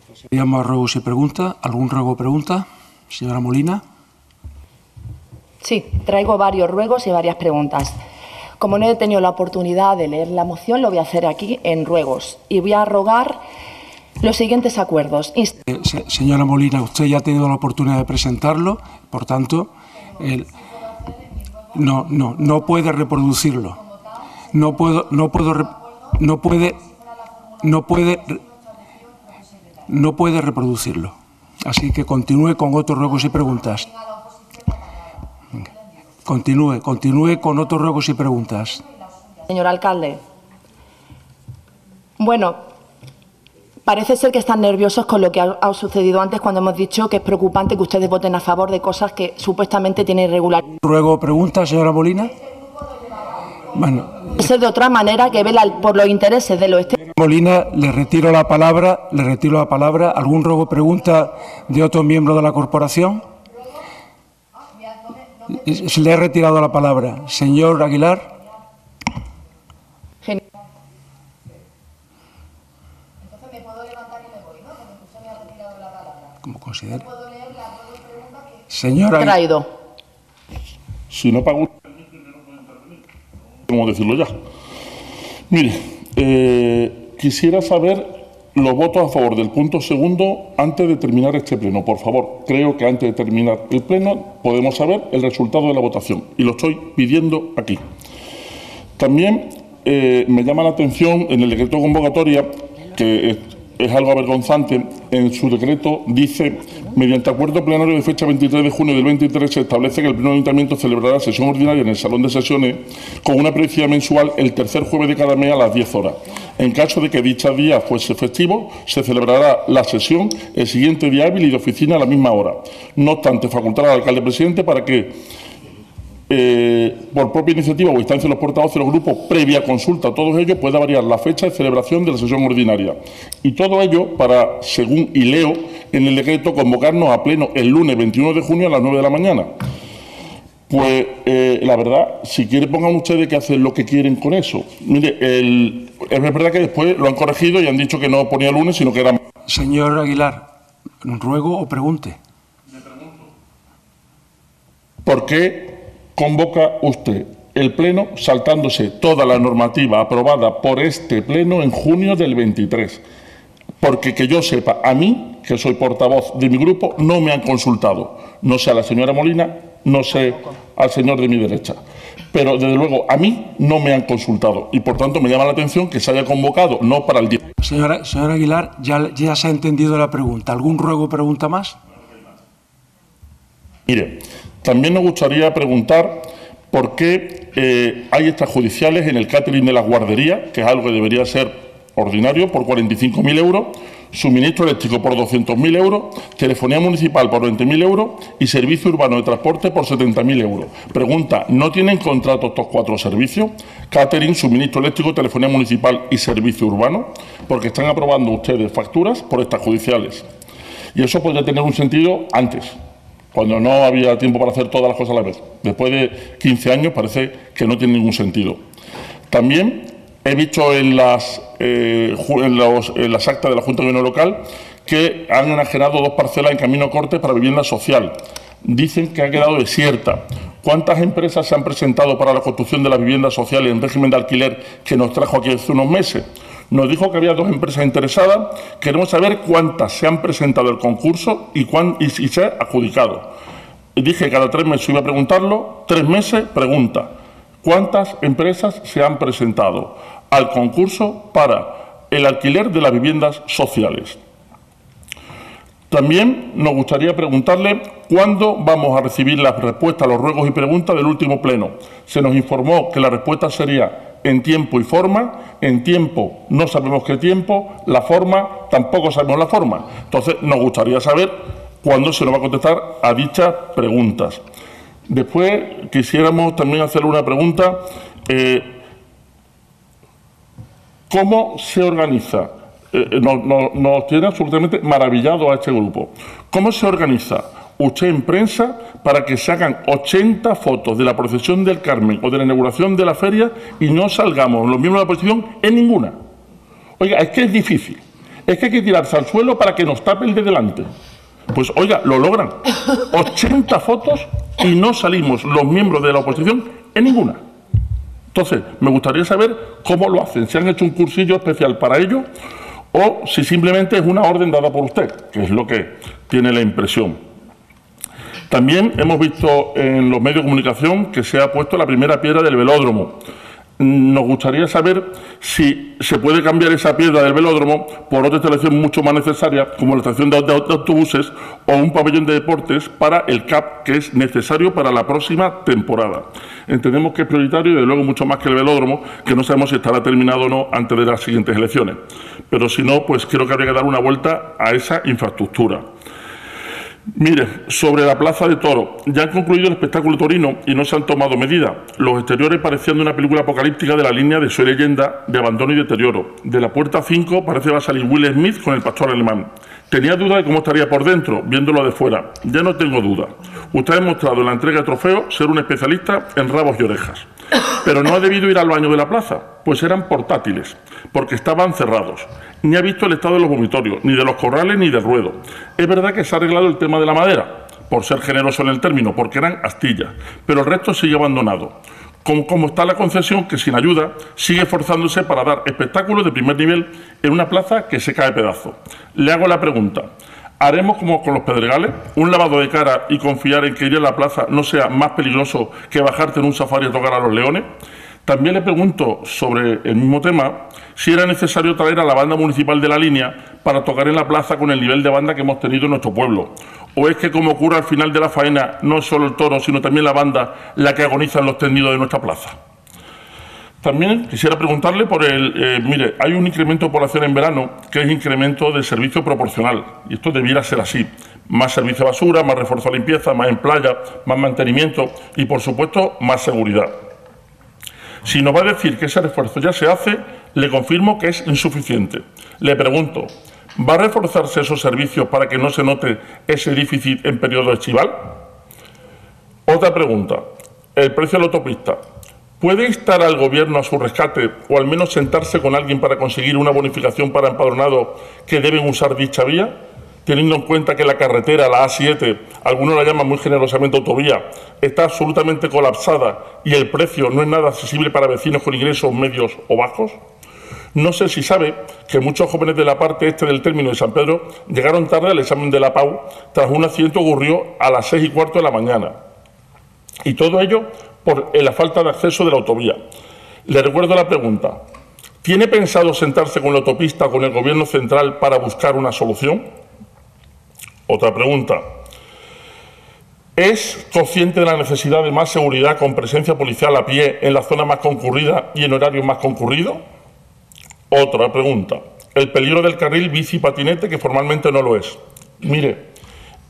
Pasaríamos a ruegos y preguntas. ¿Algún ruego o pregunta? Señora Molina. Sí, traigo varios ruegos y varias preguntas. Como no he tenido la oportunidad de leer la moción, lo voy a hacer aquí en ruegos y voy a rogar los siguientes acuerdos. Señora Molina, usted ya ha tenido la oportunidad de presentarlo, por tanto, no puede reproducirlo. No puede no puede reproducirlo. Así que continúe con otros ruegos y preguntas. Continúe con otros ruegos y preguntas. Señor alcalde. Bueno, parece ser que están nerviosos con lo que ha sucedido antes cuando hemos dicho que es preocupante que ustedes voten a favor de cosas que supuestamente tienen irregularidad. ¿Ruego o pregunta, señora Molina? Bueno. Puede ser de otra manera que vela por los intereses de los extranjeros. Molina, le retiro la palabra. ¿Algún ruego o pregunta de otro miembro de la corporación? Se le he retirado la palabra. Señor Aguilar. Como considere. Señora. Traído. Si no pago, ¿cómo decirlo ya? Mire, quisiera saber los votos a favor del punto segundo antes de terminar este pleno. Por favor, creo que antes de terminar el pleno podemos saber el resultado de la votación y lo estoy pidiendo aquí. También me llama la atención en el decreto de convocatoria, que es algo avergonzante. En su decreto dice: mediante acuerdo plenario de fecha 23 de junio del 23 se establece que el Pleno de Ayuntamiento celebrará sesión ordinaria en el Salón de Sesiones con una periodicidad mensual el tercer jueves de cada mes a las 10 horas. En caso de que dicho día fuese festivo, se celebrará la sesión el siguiente día hábil y de oficina a la misma hora. No obstante, facultará al alcalde presidente para que por propia iniciativa o instancia de los portavoces de los grupos, previa consulta a todos ellos, pueda variar la fecha de celebración de la sesión ordinaria. Y todo ello para, según y leo en el decreto, convocarnos a pleno el lunes 21 de junio a las 9 de la mañana. Pues la verdad, si quieren, pongan ustedes que hacen lo que quieren con eso. Mire, es verdad que después lo han corregido y han dicho que no ponía lunes, sino que era... Señor Aguilar, ruego o pregunte. Me pregunto, ¿por qué convoca usted el pleno saltándose toda la normativa aprobada por este pleno en junio del 23? Porque que yo sepa, a mí, que soy portavoz de mi grupo, no me han consultado. No sé a la señora Molina, no sé al señor de mi derecha. Pero, desde luego, a mí no me han consultado. Y, por tanto, me llama la atención que se haya convocado, no para el día. Señora Aguilar, ya se ha entendido la pregunta. ¿Algún ruego o pregunta más? Mire, también nos gustaría preguntar por qué hay extrajudiciales en el catering de las guarderías, que es algo que debería ser ordinario, por 45.000 euros, suministro eléctrico por 200.000 euros, telefonía municipal por 20.000 euros y servicio urbano de transporte por 70.000 euros. Pregunta, ¿no tienen contrato estos 4 servicios? Catering, suministro eléctrico, telefonía municipal y servicio urbano, porque están aprobando ustedes facturas por extrajudiciales. Y eso podría tener un sentido antes, cuando no había tiempo para hacer todas las cosas a la vez. Después de 15 años parece que no tiene ningún sentido. También he visto en las actas de la Junta de Gobierno Local que han enajenado 2 parcelas en Camino Corte para vivienda social. Dicen que ha quedado desierta. ¿Cuántas empresas se han presentado para la construcción de las viviendas sociales en régimen de alquiler que nos trajo aquí hace unos meses? Nos dijo que había 2 empresas interesadas. Queremos saber cuántas se han presentado al concurso y se ha adjudicado. Dije que cada 3 meses iba a preguntarlo. 3 meses, pregunta. ¿Cuántas empresas se han presentado al concurso para el alquiler de las viviendas sociales? También nos gustaría preguntarle cuándo vamos a recibir las respuestas a los ruegos y preguntas del último pleno. Se nos informó que la respuesta sería en tiempo y forma. En tiempo no sabemos qué tiempo, la forma tampoco sabemos la forma. Entonces nos gustaría saber cuándo se nos va a contestar a dichas preguntas. Después quisiéramos también hacerle una pregunta. ¿Cómo se organiza? Nos tiene absolutamente maravillado a este grupo. ¿Cómo se organiza usted en prensa para que se hagan 80 fotos de la procesión del Carmen o de la inauguración de la feria y no salgamos los miembros de la oposición en ninguna? Oiga, es que es difícil. Es que hay que tirarse al suelo para que nos tape el de delante. Pues, oiga, lo logran. 80 fotos y no salimos los miembros de la oposición en ninguna. Entonces, me gustaría saber cómo lo hacen. Si han hecho un cursillo especial para ello o si simplemente es una orden dada por usted, que es lo que tiene la impresión. También hemos visto en los medios de comunicación que se ha puesto la primera piedra del velódromo. Nos gustaría saber si se puede cambiar esa piedra del velódromo por otra instalación mucho más necesaria, como la estación de autobuses o un pabellón de deportes para el CAP, que es necesario para la próxima temporada. Entendemos que es prioritario y, desde luego, mucho más que el velódromo, que no sabemos si estará terminado o no antes de las siguientes elecciones. Pero si no, pues creo que habría que dar una vuelta a esa infraestructura. Mire, sobre la Plaza de Toros, ya han concluido el espectáculo torino y no se han tomado medidas. Los exteriores parecían de una película apocalíptica de la línea de Soy Leyenda, de abandono y deterioro. De la puerta 5 parece que va a salir Will Smith con el pastor alemán. Tenía duda de cómo estaría por dentro, viéndolo de fuera. Ya no tengo duda. Usted ha demostrado en la entrega de trofeos ser un especialista en rabos y orejas. Pero no ha debido ir al baño de la plaza, pues eran portátiles, porque estaban cerrados. Ni ha visto el estado de los vomitorios, ni de los corrales, ni del ruedo. Es verdad que se ha arreglado el tema de la madera, por ser generoso en el término, porque eran astillas, pero el resto sigue abandonado. Como está la concesión, que sin ayuda sigue esforzándose para dar espectáculos de primer nivel en una plaza que se cae a pedazos. Le hago la pregunta: ¿haremos como con los Pedregales, un lavado de cara y confiar en que ir a la plaza no sea más peligroso que bajarte en un safari a tocar a los leones? También le pregunto, sobre el mismo tema, si era necesario traer a la banda municipal de la línea para tocar en la plaza con el nivel de banda que hemos tenido en nuestro pueblo. ¿O es que, como ocurre al final de la faena, no es solo el toro, sino también la banda la que agoniza en los tendidos de nuestra plaza? También quisiera preguntarle por mire, hay un incremento de población en verano que es incremento del servicio proporcional, y esto debiera ser así. Más servicio de basura, más refuerzo de limpieza, más en playa, más mantenimiento y, por supuesto, más seguridad. Si nos va a decir que ese refuerzo ya se hace, le confirmo que es insuficiente. Le pregunto, ¿va a reforzarse esos servicios para que no se note ese déficit en periodo estival? Otra pregunta, el precio de la autopista. ¿Puede instar al Gobierno a su rescate o al menos sentarse con alguien para conseguir una bonificación para empadronados que deben usar dicha vía? Teniendo en cuenta que la carretera, la A7, algunos la llaman muy generosamente autovía, está absolutamente colapsada y el precio no es nada accesible para vecinos con ingresos medios o bajos. No sé si sabe que muchos jóvenes de la parte este del término de San Pedro llegaron tarde al examen de la PAU tras un accidente que ocurrió a las 6:15 de la mañana. Y todo ello por la falta de acceso de la autovía. Le recuerdo la pregunta: ¿tiene pensado sentarse con la autopista o con el Gobierno central para buscar una solución? Otra pregunta: ¿es consciente de la necesidad de más seguridad con presencia policial a pie en la zona más concurrida y en horarios más concurridos? Otra pregunta: el peligro del carril bici-patinete, que formalmente no lo es. Mire,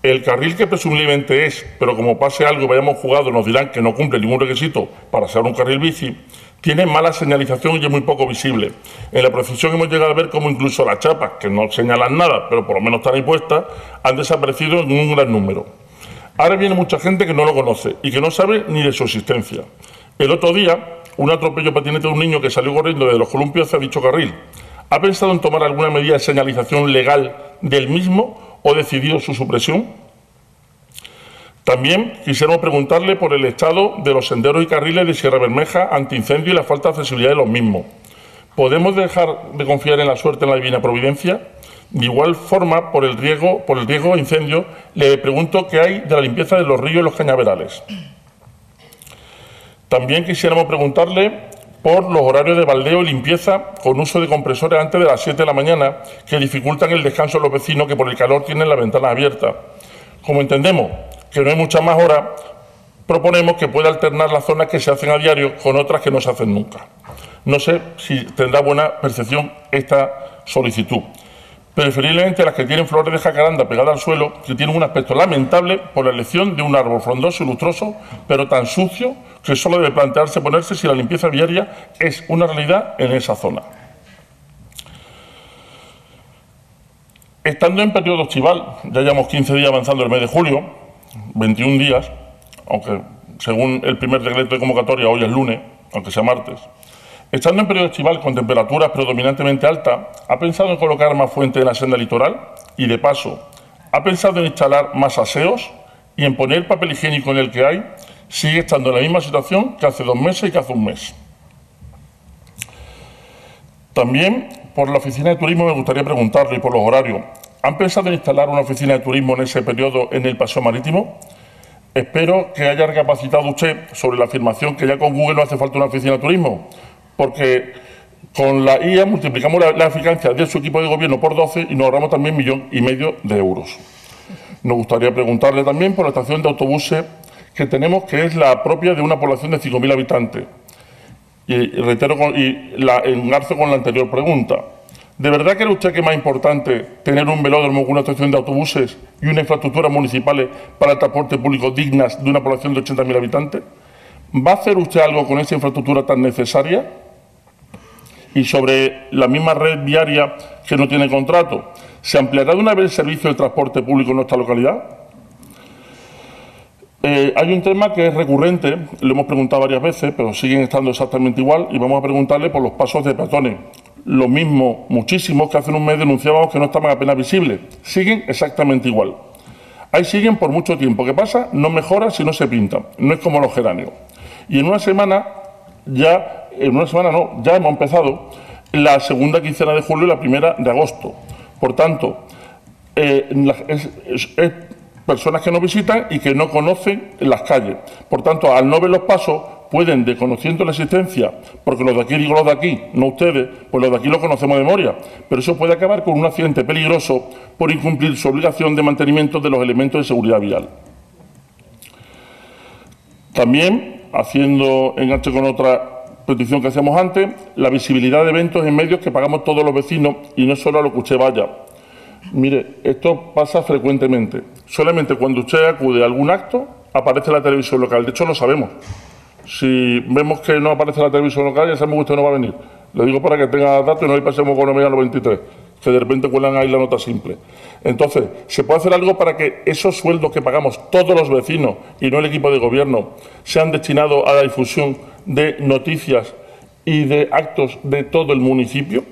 el carril que presumiblemente es, pero como pase algo y vayamos jugado nos dirán que no cumple ningún requisito para ser un carril bici, tiene mala señalización y es muy poco visible. En la procesión hemos llegado a ver cómo incluso las chapas, que no señalan nada, pero por lo menos están ahí puestas, han desaparecido en un gran número. Ahora viene mucha gente que no lo conoce y que no sabe ni de su existencia. El otro día, un atropello patinete de un niño que salió corriendo desde los columpios hacia dicho carril. ¿Ha pensado en tomar alguna medida de señalización legal del mismo o decidido su supresión? También quisiéramos preguntarle por el estado de los senderos y carriles de Sierra Bermeja antiincendio y la falta de accesibilidad de los mismos. ¿Podemos dejar de confiar en la suerte en la divina providencia? De igual forma, por el riesgo de incendio, le pregunto qué hay de la limpieza de los ríos y los cañaverales. También quisiéramos preguntarle por los horarios de baldeo y limpieza con uso de compresores antes de las 7 de la mañana que dificultan el descanso de los vecinos que por el calor tienen las ventanas abiertas. Como entendemos que no hay muchas más horas, proponemos que pueda alternar las zonas que se hacen a diario con otras que no se hacen nunca. No sé si tendrá buena percepción esta solicitud. Preferiblemente las que tienen flores de jacaranda pegadas al suelo, que tienen un aspecto lamentable por la elección de un árbol frondoso y lustroso, pero tan sucio que solo debe plantearse ponerse si la limpieza viaria es una realidad en esa zona. Estando en periodo estival, ya llevamos 15 días avanzando el mes de julio, 21 días, aunque según el primer decreto de convocatoria hoy es lunes, aunque sea martes. Estando en periodo estival con temperaturas predominantemente altas, ¿ha pensado en colocar más fuentes en la senda litoral? Y de paso, ¿ha pensado en instalar más aseos y en poner papel higiénico en el que hay? Sigue estando en la misma situación que hace 2 meses y que hace 1 mes. También por la oficina de turismo me gustaría preguntarle, y por los horarios, ¿han pensado en instalar una oficina de turismo en ese periodo en el paseo marítimo? Espero que haya recapacitado usted sobre la afirmación que ya con Google no hace falta una oficina de turismo, porque con la IA multiplicamos la eficacia de su equipo de gobierno por 12 y nos ahorramos también 1,5 millones de euros. Nos gustaría preguntarle también por la estación de autobuses que tenemos, que es la propia de una población de 5.000 habitantes. Y reitero, engarzo con la anterior pregunta. ¿De verdad cree usted que es más importante tener un velódromo con una estación de autobuses y una infraestructura municipales para el transporte público dignas de una población de 80.000 habitantes? ¿Va a hacer usted algo con esa infraestructura tan necesaria? Y sobre la misma red viaria que no tiene contrato, ¿se ampliará de una vez el servicio de transporte público en nuestra localidad? Hay un tema que es recurrente, lo hemos preguntado varias veces, pero siguen estando exactamente igual, y vamos a preguntarle por los pasos de peatones. Lo mismo, muchísimos que hace un mes denunciábamos que no estaban apenas visibles. Siguen exactamente igual. Ahí siguen por mucho tiempo. ¿Qué pasa? No mejora si no se pintan. No es como los geranios. Y en una semana ya hemos empezado la segunda quincena de julio y la primera de agosto. Por tanto, personas que nos visitan y que no conocen las calles. Por tanto, al no ver los pasos, pueden, desconociendo la existencia, porque los de aquí, digo los de aquí, no ustedes, pues los de aquí lo conocemos de memoria, pero eso puede acabar con un accidente peligroso por incumplir su obligación de mantenimiento de los elementos de seguridad vial. También, haciendo enganche con otra petición que hacíamos antes, la visibilidad de eventos en medios que pagamos todos los vecinos y no solo a lo que usted vaya. Mire, esto pasa frecuentemente. Solamente cuando usted acude a algún acto, aparece la televisión local. De hecho, lo sabemos. Si vemos que no aparece la televisión local, ya sabemos que usted no va a venir. Lo digo para que tenga datos y no le pasemos con los 23, que de repente cuelan ahí la nota simple. Entonces, ¿se puede hacer algo para que esos sueldos que pagamos todos los vecinos y no el equipo de gobierno sean destinados a la difusión de noticias y de actos de todo el municipio?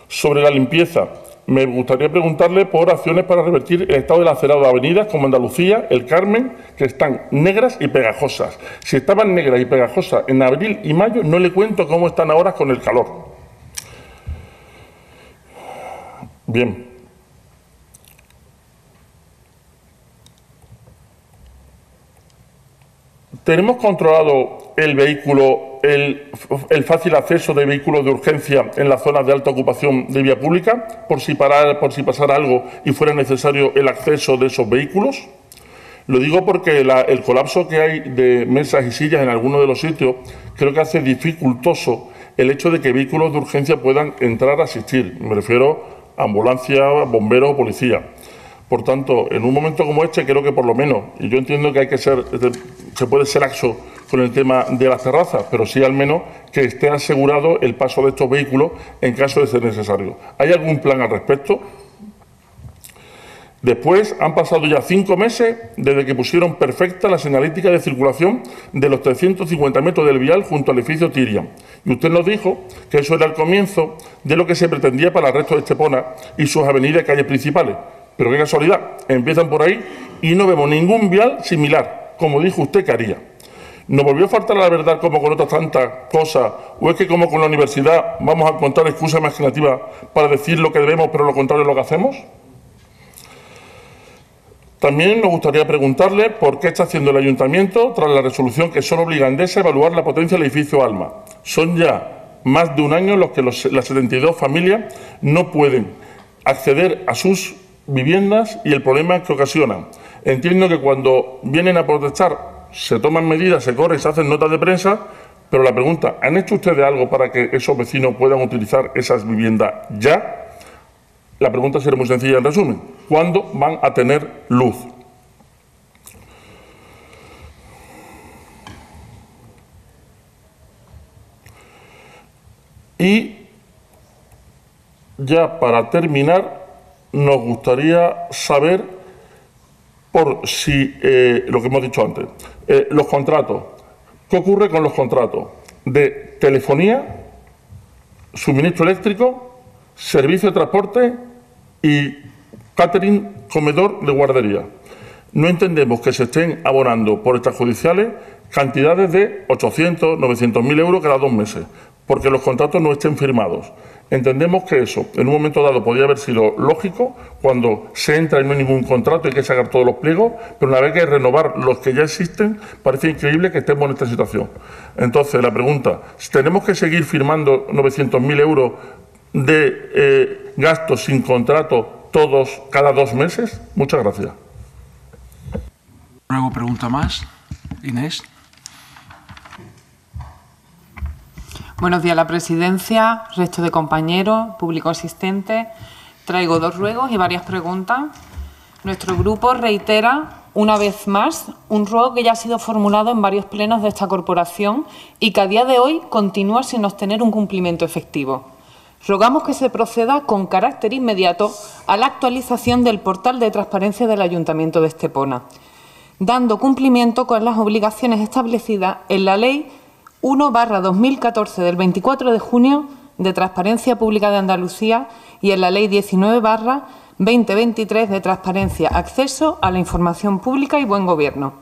Sobre la limpieza, me gustaría preguntarle por acciones para revertir el estado del acerado de avenidas como Andalucía, El Carmen, que están negras y pegajosas. Si estaban negras y pegajosas en abril y mayo, no le cuento cómo están ahora con el calor. Bien. ¿Tenemos controlado el vehículo, el fácil acceso de vehículos de urgencia en las zonas de alta ocupación de vía pública, por si pasara algo y fuera necesario el acceso de esos vehículos? Lo digo porque el colapso que hay de mesas y sillas en algunos de los sitios creo que hace dificultoso el hecho de que vehículos de urgencia puedan entrar a asistir. Me refiero a ambulancia, bomberos o policía. Por tanto, en un momento como este, creo que por lo menos, y yo entiendo que se puede ser laxo con el tema de las terrazas, pero sí al menos que esté asegurado el paso de estos vehículos en caso de ser necesario. ¿Hay algún plan al respecto? Después, han pasado ya 5 meses desde que pusieron perfecta la señalística de circulación de los 350 metros del vial junto al edificio Tiria. Y usted nos dijo que eso era el comienzo de lo que se pretendía para el resto de Estepona y sus avenidas y calles principales. Pero qué casualidad, empiezan por ahí y no vemos ningún vial similar, como dijo usted que haría. ¿Nos volvió a faltar la verdad como con otras tantas cosas? ¿O es que como con la universidad vamos a encontrar excusas imaginativas para decir lo que debemos pero lo contrario es lo que hacemos? También nos gustaría preguntarle por qué está haciendo el Ayuntamiento tras la resolución que solo obliga a Endesa a evaluar la potencia del edificio Alma. Son ya más de un año en los que las 72 familias no pueden acceder a sus viviendas y el problema que ocasionan. Entiendo que cuando vienen a protestar se toman medidas, se corren, se hacen notas de prensa, pero la pregunta, ¿han hecho ustedes algo para que esos vecinos puedan utilizar esas viviendas ya? La pregunta será muy sencilla en resumen. ¿Cuándo van a tener luz? Y ya para terminar, nos gustaría saber por si lo que hemos dicho antes, los contratos. ¿Qué ocurre con los contratos de telefonía, suministro eléctrico, servicio de transporte y catering, comedor de guardería? No entendemos que se estén abonando por estas judiciales cantidades de 800, 900.000 euros cada 2 meses, porque los contratos no estén firmados. Entendemos que eso, en un momento dado, podría haber sido lógico cuando se entra y no hay ningún contrato y hay que sacar todos los pliegos, pero una vez que renovar los que ya existen, parece increíble que estemos en esta situación. Entonces, la pregunta, ¿tenemos que seguir firmando 900.000 euros de gastos sin contrato todos cada 2 meses? Muchas gracias. Luego pregunta más. Inés. Buenos días a la presidencia, resto de compañeros, público asistente. Traigo 2 ruegos y varias preguntas. Nuestro grupo reitera una vez más un ruego que ya ha sido formulado en varios plenos de esta corporación y que a día de hoy continúa sin obtener un cumplimiento efectivo. Rogamos que se proceda con carácter inmediato a la actualización del portal de transparencia del Ayuntamiento de Estepona, dando cumplimiento con las obligaciones establecidas en la Ley 1/2014 del 24 de junio de Transparencia Pública de Andalucía y en la Ley 19/2023 de Transparencia, Acceso a la Información Pública y Buen Gobierno.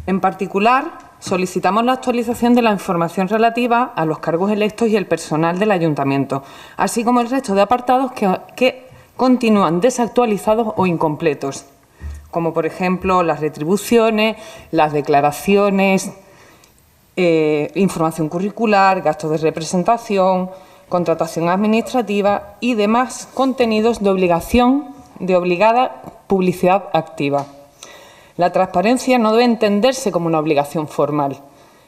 En particular, solicitamos la actualización de la información relativa a los cargos electos y el personal del Ayuntamiento, así como el resto de apartados que continúan desactualizados o incompletos, como por ejemplo las retribuciones, las declaraciones, información curricular, gastos de representación, contratación administrativa y demás contenidos de obligada publicidad activa. La transparencia no debe entenderse como una obligación formal,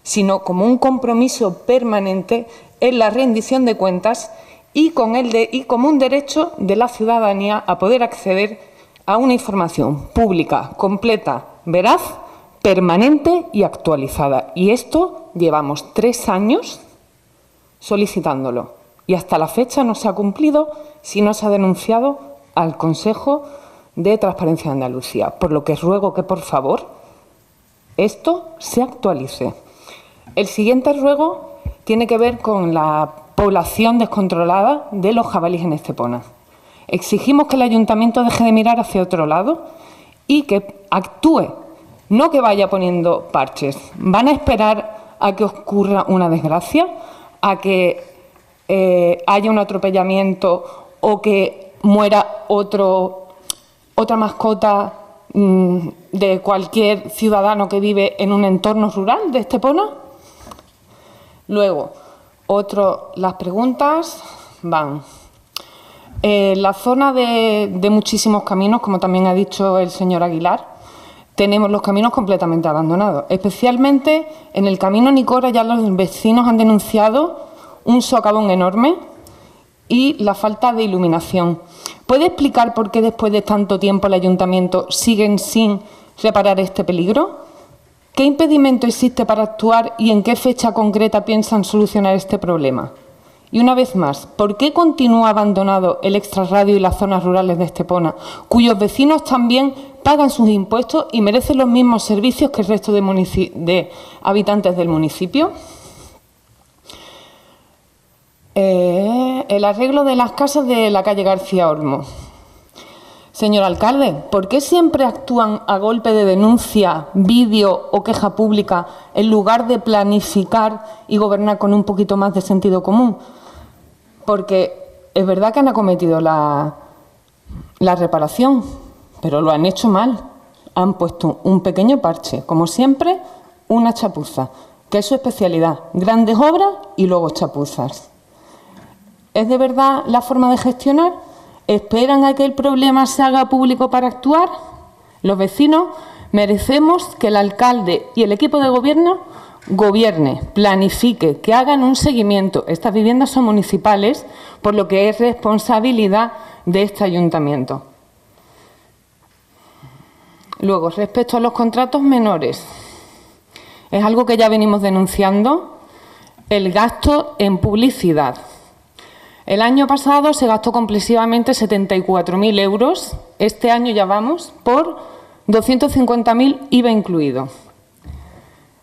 sino como un compromiso permanente en la rendición de cuentas y como un derecho de la ciudadanía a poder acceder a una información pública, completa, veraz, permanente y actualizada. Y esto llevamos 3 años solicitándolo y hasta la fecha no se ha cumplido si no se ha denunciado al Consejo de Transparencia de Andalucía, por lo que ruego que, por favor, esto se actualice. El siguiente ruego tiene que ver con la población descontrolada de los jabalíes en Estepona. Exigimos que el Ayuntamiento deje de mirar hacia otro lado y que actúe, no que vaya poniendo parches. ¿Van a esperar a que ocurra una desgracia, a que haya un atropellamiento o que muera otra mascota de cualquier ciudadano que vive en un entorno rural de Estepona? Luego, las preguntas van. La zona de muchísimos caminos, como también ha dicho el señor Aguilar, tenemos los caminos completamente abandonados. Especialmente en el camino Nicora ya los vecinos han denunciado un socavón enorme y la falta de iluminación. ¿Puede explicar por qué después de tanto tiempo el Ayuntamiento sigue sin reparar este peligro? ¿Qué impedimento existe para actuar y en qué fecha concreta piensan solucionar este problema? Y una vez más, ¿por qué continúa abandonado el extrarradio y las zonas rurales de Estepona, cuyos vecinos también pagan sus impuestos y merecen los mismos servicios que el resto de habitantes del municipio? El arreglo de las casas de la calle García Olmo. Señor alcalde, ¿por qué siempre actúan a golpe de denuncia, vídeo o queja pública en lugar de planificar y gobernar con un poquito más de sentido común? Porque es verdad que han acometido la reparación, pero lo han hecho mal. Han puesto un pequeño parche, como siempre, una chapuza, que es su especialidad. Grandes obras y luego chapuzas. ¿Es de verdad la forma de gestionar? ¿Esperan a que el problema se haga público para actuar? Los vecinos merecemos que el alcalde y el equipo de gobierno gobierne, planifique, que hagan un seguimiento. Estas viviendas son municipales, por lo que es responsabilidad de este ayuntamiento. Luego, respecto a los contratos menores, es algo que ya venimos denunciando, el gasto en publicidad. El año pasado se gastó comprensivamente 74.000 euros. Este año ya vamos por 250.000 IVA incluido.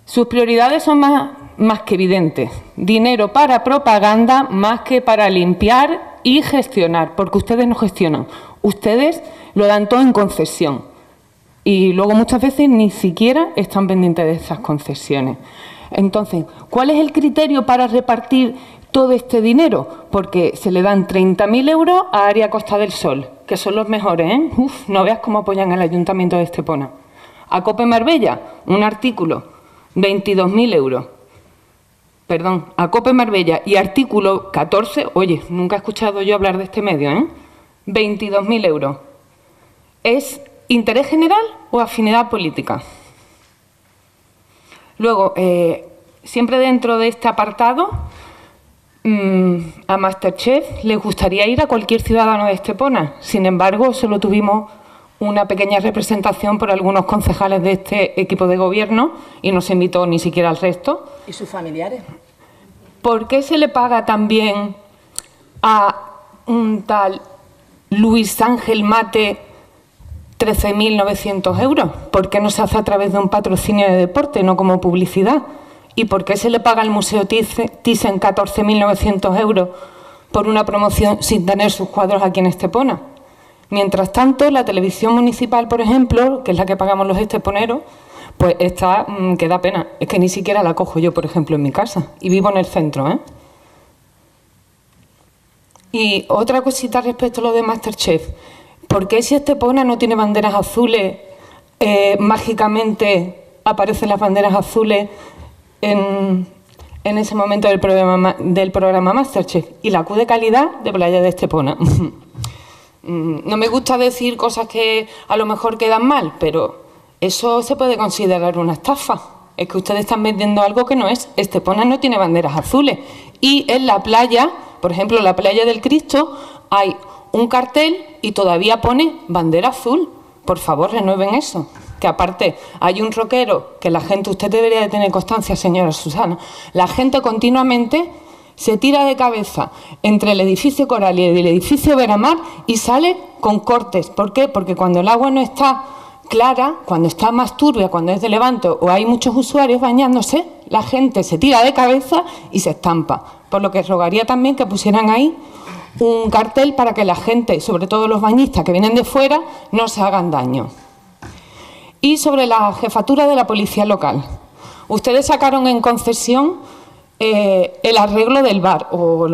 Sus prioridades son más que evidentes. Dinero para propaganda más que para limpiar y gestionar, porque ustedes no gestionan. Ustedes lo dan todo en concesión. Y luego muchas veces ni siquiera están pendientes de esas concesiones. Entonces, ¿cuál es el criterio para repartir todo este dinero? Porque se le dan 30.000 euros a Área Costa del Sol, que son los mejores, ¿eh? Uf, no veas cómo apoyan al Ayuntamiento de Estepona. A Cope Marbella, un artículo, 22.000 euros. Perdón, a Cope Marbella y artículo 14, oye, nunca he escuchado yo hablar de este medio, ¿eh? 22.000 euros. ¿Es interés general o afinidad política? Luego, siempre dentro de este apartado, a Masterchef les gustaría ir a cualquier ciudadano de Estepona. Sin embargo, solo tuvimos una pequeña representación por algunos concejales de este equipo de gobierno y no se invitó ni siquiera al resto. ¿Y sus familiares? ¿Por qué se le paga también a un tal Luis Ángel Mate 13.900 euros? ¿Por qué no se hace a través de un patrocinio de deporte, no como publicidad? ¿Y por qué se le paga al Museo Thyssen 14.900 euros por una promoción sin tener sus cuadros aquí en Estepona? Mientras tanto, la televisión municipal, por ejemplo, que es la que pagamos los esteponeros, pues está, que da pena. Es que ni siquiera la cojo yo, por ejemplo, en mi casa. Y vivo en el centro, ¿eh? Y otra cosita respecto a lo de Masterchef. ¿Por qué si Estepona no tiene banderas azules, mágicamente aparecen las banderas azules en ese momento del programa Masterchef? Y la Q de calidad de Playa de Estepona. No me gusta decir cosas que a lo mejor quedan mal, pero eso se puede considerar una estafa. Es que ustedes están vendiendo algo que no es. Estepona no tiene banderas azules. Y en la playa, por ejemplo, en la playa del Cristo, hay un cartel y todavía pone bandera azul. Por favor, renueven eso. Que aparte hay un roquero que la gente, usted debería de tener constancia, señora Susana, la gente continuamente se tira de cabeza entre el edificio Coral y el edificio Veramar y sale con cortes. ¿Por qué? Porque cuando el agua no está clara, cuando está más turbia, cuando es de levanto o hay muchos usuarios bañándose, la gente se tira de cabeza y se estampa. Por lo que rogaría también que pusieran ahí un cartel para que la gente, sobre todo los bañistas que vienen de fuera, no se hagan daño. Y sobre la jefatura de la policía local. Ustedes sacaron en concesión el arreglo del bar o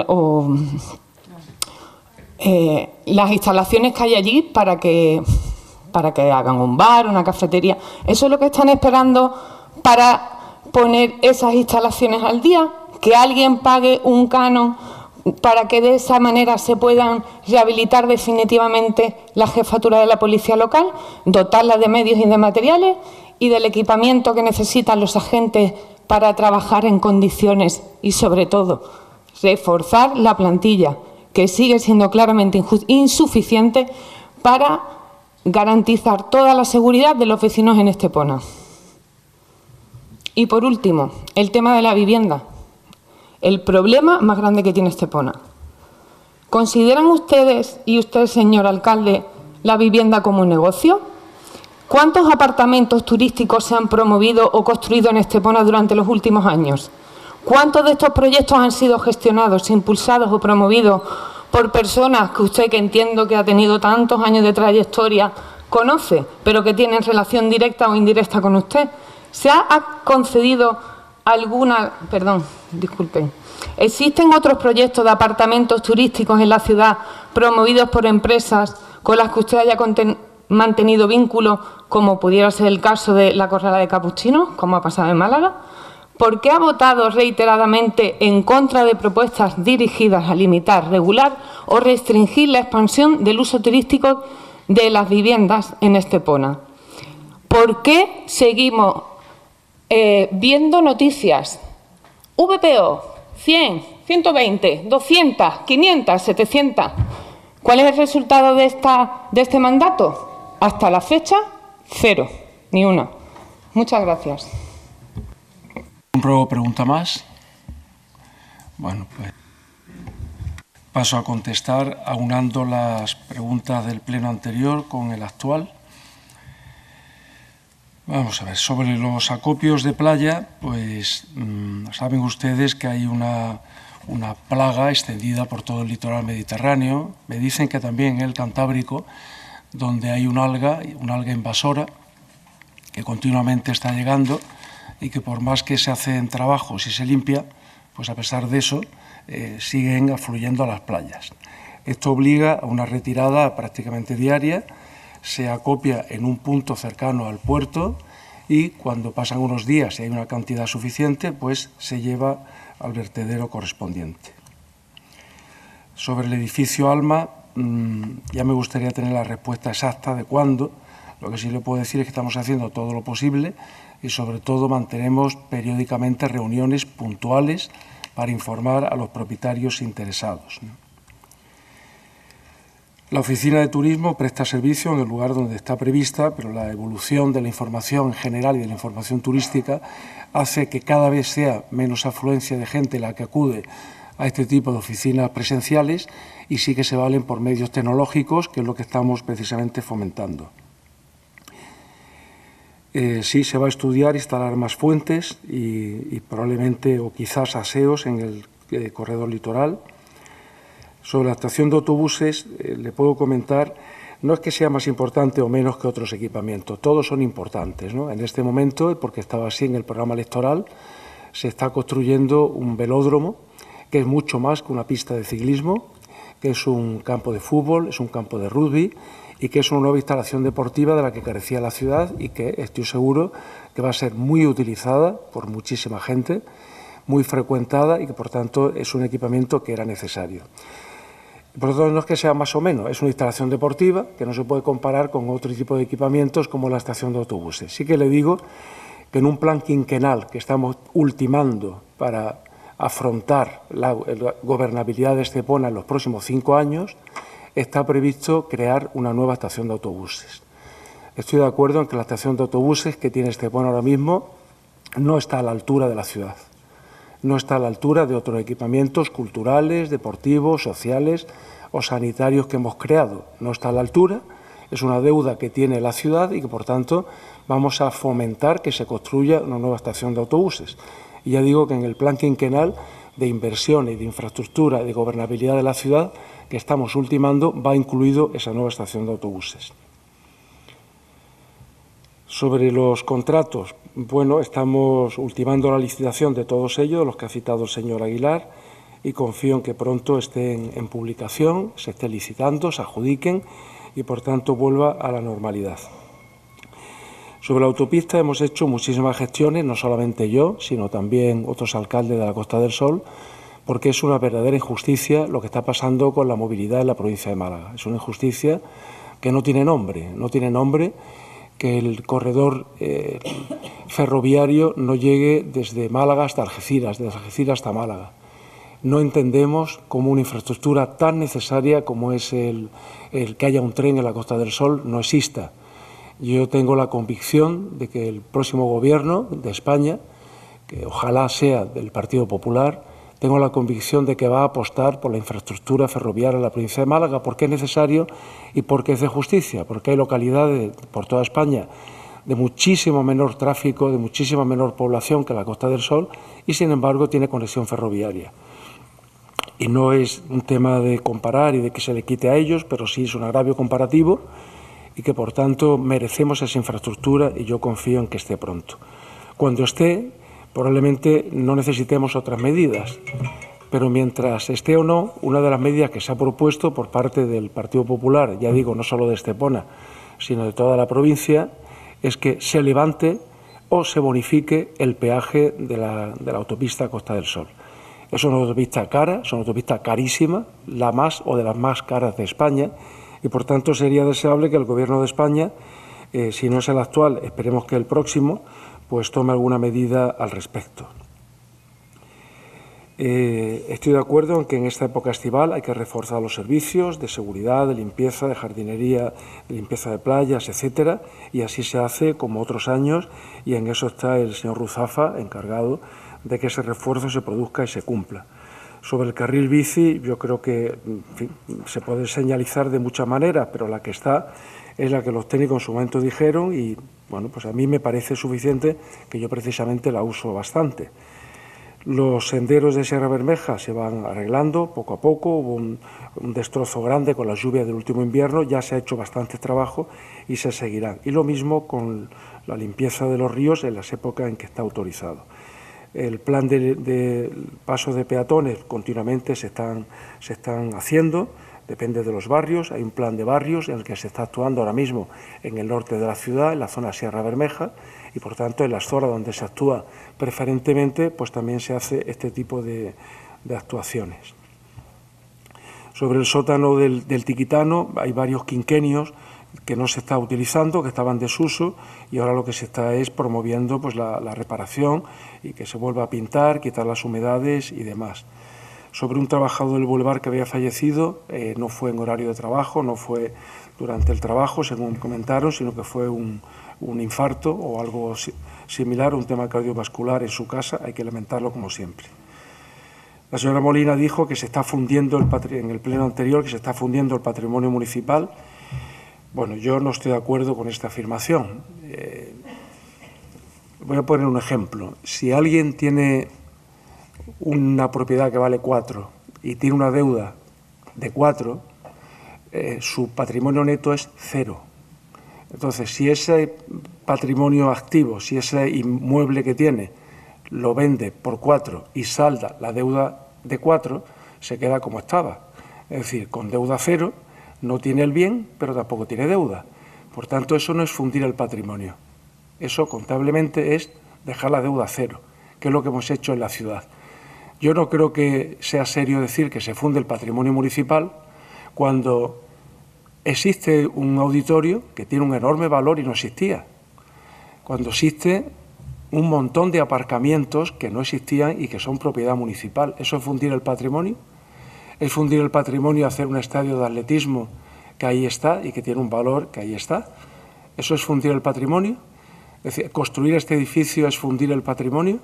las instalaciones que hay allí para que hagan un bar, una cafetería. ¿Eso es lo que están esperando para poner esas instalaciones al día? ¿Que alguien pague un canon para que de esa manera se puedan rehabilitar definitivamente la jefatura de la policía local, dotarla de medios y de materiales y del equipamiento que necesitan los agentes para trabajar en condiciones y, sobre todo, reforzar la plantilla, que sigue siendo claramente insuficiente para garantizar toda la seguridad de los vecinos en Estepona? Y, por último, el tema de la vivienda. El problema más grande que tiene Estepona. ¿Consideran ustedes y usted, señor alcalde, la vivienda como un negocio? ¿Cuántos apartamentos turísticos se han promovido o construido en Estepona durante los últimos años? ¿Cuántos de estos proyectos han sido gestionados, impulsados o promovidos por personas que usted, que entiendo que ha tenido tantos años de trayectoria, conoce, pero que tienen relación directa o indirecta con usted? ¿Se ha concedido alguna... Perdón, disculpen. ¿Existen otros proyectos de apartamentos turísticos en la ciudad promovidos por empresas con las que usted haya mantenido vínculo, como pudiera ser el caso de la Corrala de Capuchinos, como ha pasado en Málaga? ¿Por qué ha votado reiteradamente en contra de propuestas dirigidas a limitar, regular o restringir la expansión del uso turístico de las viviendas en Estepona? ¿Por qué seguimos viendo noticias? VPO, 100, 120, 200, 500, 700. ¿Cuál es el resultado de este mandato? Hasta la fecha, cero, ni una. Muchas gracias. ¿Compro pregunta más? Bueno, pues paso a contestar aunando las preguntas del pleno anterior con el actual. Vamos a ver, sobre los acopios de playa, pues saben ustedes que hay una plaga extendida por todo el litoral mediterráneo. Me dicen que también en el Cantábrico, donde hay una alga invasora que continuamente está llegando y que por más que se hacen trabajos y se limpia, pues a pesar de eso siguen afluyendo a las playas. Esto obliga a una retirada prácticamente diaria, se acopia en un punto cercano al puerto y cuando pasan unos días y hay una cantidad suficiente, pues se lleva al vertedero correspondiente. Sobre el edificio Alma, ya me gustaría tener la respuesta exacta de cuándo. Lo que sí le puedo decir es que estamos haciendo todo lo posible y sobre todo mantenemos periódicamente reuniones puntuales para informar a los propietarios interesados. La Oficina de Turismo presta servicio en el lugar donde está prevista, pero la evolución de la información en general y de la información turística hace que cada vez sea menos afluencia de gente la que acude a este tipo de oficinas presenciales y sí que se valen por medios tecnológicos, que es lo que estamos precisamente fomentando. Sí se va a estudiar instalar más fuentes y probablemente o quizás aseos en el corredor litoral. Sobre la estación de autobuses le puedo comentar, no es que sea más importante o menos que otros equipamientos, todos son importantes, ¿no? En este momento, porque estaba así en el programa electoral, se está construyendo un velódromo que es mucho más que una pista de ciclismo, que es un campo de fútbol, es un campo de rugby y que es una nueva instalación deportiva de la que carecía la ciudad y que estoy seguro que va a ser muy utilizada por muchísima gente, muy frecuentada y que por tanto es un equipamiento que era necesario. Por lo tanto, no es que sea más o menos, es una instalación deportiva que no se puede comparar con otro tipo de equipamientos como la estación de autobuses. Sí que le digo que en un plan quinquenal que estamos ultimando para afrontar la gobernabilidad de Estepona en los próximos 5 años, está previsto crear una nueva estación de autobuses. Estoy de acuerdo en que la estación de autobuses que tiene Estepona ahora mismo no está a la altura de la ciudad, no está a la altura de otros equipamientos culturales, deportivos, sociales o sanitarios que hemos creado. No está a la altura, es una deuda que tiene la ciudad y que, por tanto, vamos a fomentar que se construya una nueva estación de autobuses. Y ya digo que en el plan quinquenal de inversión y de infraestructura y de gobernabilidad de la ciudad que estamos ultimando va incluido esa nueva estación de autobuses. Sobre los contratos, bueno, estamos ultimando la licitación de todos ellos, los que ha citado el señor Aguilar, y confío en que pronto estén en publicación, se estén licitando, se adjudiquen y, por tanto, vuelva a la normalidad. Sobre la autopista hemos hecho muchísimas gestiones, no solamente yo, sino también otros alcaldes de la Costa del Sol, porque es una verdadera injusticia lo que está pasando con la movilidad en la provincia de Málaga. Es una injusticia que no tiene nombre, que el corredor ferroviario no llegue desde Málaga hasta Algeciras, desde Algeciras hasta Málaga. No entendemos cómo una infraestructura tan necesaria como es el que haya un tren en la Costa del Sol no exista. Yo tengo la convicción de que el próximo Gobierno de España, que ojalá sea del Partido Popular, tengo la convicción de que va a apostar por la infraestructura ferroviaria en la provincia de Málaga, porque es necesario y porque es de justicia, porque hay localidades por toda España de muchísimo menor tráfico, de muchísima menor población que la Costa del Sol y, sin embargo, tiene conexión ferroviaria. Y no es un tema de comparar y de que se le quite a ellos, pero sí es un agravio comparativo y que, por tanto, merecemos esa infraestructura y yo confío en que esté pronto. Cuando esté, probablemente no necesitemos otras medidas, pero mientras esté o no, una de las medidas que se ha propuesto por parte del Partido Popular, ya digo, no solo de Estepona, sino de toda la provincia, es que se levante o se bonifique el peaje de la autopista Costa del Sol. Es una autopista cara, es una autopista carísima, la más o de las más caras de España, y por tanto sería deseable que el Gobierno de España, si no es el actual, esperemos que el próximo, pues tome alguna medida al respecto. Estoy de acuerdo en que en esta época estival hay que reforzar los servicios de seguridad, de limpieza, de jardinería, de limpieza de playas, etcétera, y así se hace como otros años, y en eso está el señor Ruzafa encargado de que ese refuerzo se produzca y se cumpla. Sobre el carril bici, yo creo que en fin, se puede señalizar de muchas maneras, pero la que está es la que los técnicos en su momento dijeron y, bueno, pues a mí me parece suficiente, que yo precisamente la uso bastante. Los senderos de Sierra Bermeja se van arreglando poco a poco, hubo un destrozo grande con las lluvias del último invierno, ya se ha hecho bastante trabajo y se seguirán. Y lo mismo con la limpieza de los ríos en las épocas en que está autorizado. El plan de pasos de peatones continuamente se están haciendo, depende de los barrios. Hay un plan de barrios en el que se está actuando ahora mismo en el norte de la ciudad, en la zona Sierra Bermeja, y por tanto en las zonas donde se actúa preferentemente, pues también se hace este tipo de actuaciones. Sobre el sótano del Tiquitano hay varios quinquenios que no se está utilizando, que estaban en desuso, y ahora lo que se está es promoviendo pues la reparación y que se vuelva a pintar, quitar las humedades y demás. Sobre un trabajador del Boulevard que había fallecido, no fue en horario de trabajo, no fue durante el trabajo, según comentaron, sino que fue un infarto o algo similar, un tema cardiovascular en su casa, hay que lamentarlo como siempre. La señora Molina dijo que se está fundiendo, en el pleno anterior, que se está fundiendo el patrimonio municipal. Bueno, yo no estoy de acuerdo con esta afirmación. Voy a poner un ejemplo. Si alguien tiene una propiedad que vale 4 y tiene una deuda de 4, su patrimonio neto es 0. Entonces, si ese patrimonio activo, si ese inmueble que tiene lo vende por 4 y salda la deuda de 4, se queda como estaba. Es decir, con deuda 0, no tiene el bien, pero tampoco tiene deuda. Por tanto, eso no es fundir el patrimonio. Eso, contablemente, es dejar la deuda 0, que es lo que hemos hecho en la ciudad. Yo no creo que sea serio decir que se funde el patrimonio municipal cuando existe un auditorio que tiene un enorme valor y no existía. Cuando existe un montón de aparcamientos que no existían y que son propiedad municipal. ¿Eso es fundir el patrimonio? ¿Es fundir el patrimonio hacer un estadio de atletismo que ahí está y que tiene un valor que ahí está? ¿Eso es fundir el patrimonio? Es decir, ¿construir este edificio es fundir el patrimonio?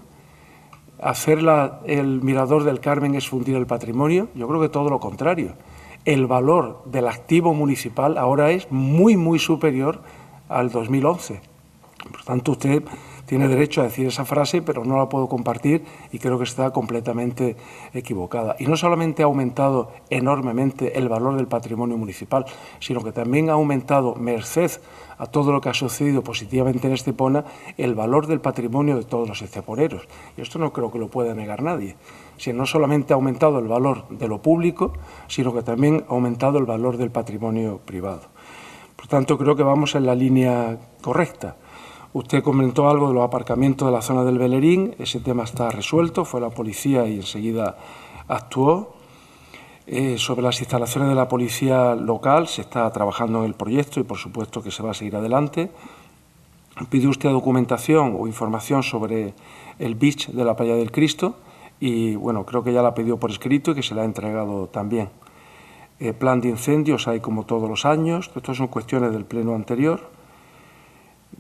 ¿Hacer el Mirador del Carmen es fundir el patrimonio? Yo creo que todo lo contrario. El valor del activo municipal ahora es muy, muy superior al 2011. Por tanto, usted tiene derecho a decir esa frase, pero no la puedo compartir y creo que está completamente equivocada. Y no solamente ha aumentado enormemente el valor del patrimonio municipal, sino que también ha aumentado, merced a todo lo que ha sucedido positivamente en Estepona, el valor del patrimonio de todos los esteponeros. Y esto no creo que lo pueda negar nadie. Si no solamente ha aumentado el valor de lo público, sino que también ha aumentado el valor del patrimonio privado. Por tanto, creo que vamos en la línea correcta. Usted comentó algo de los aparcamientos de la zona del Bellerín, ese tema está resuelto, fue la policía y enseguida actuó. Sobre las instalaciones de la policía local se está trabajando en el proyecto y por supuesto que se va a seguir adelante. Pide usted documentación o información sobre el beach de la Playa del Cristo y bueno, creo que ya la pidió por escrito y que se la ha entregado también. Plan de incendios hay como todos los años, estas son cuestiones del pleno anterior.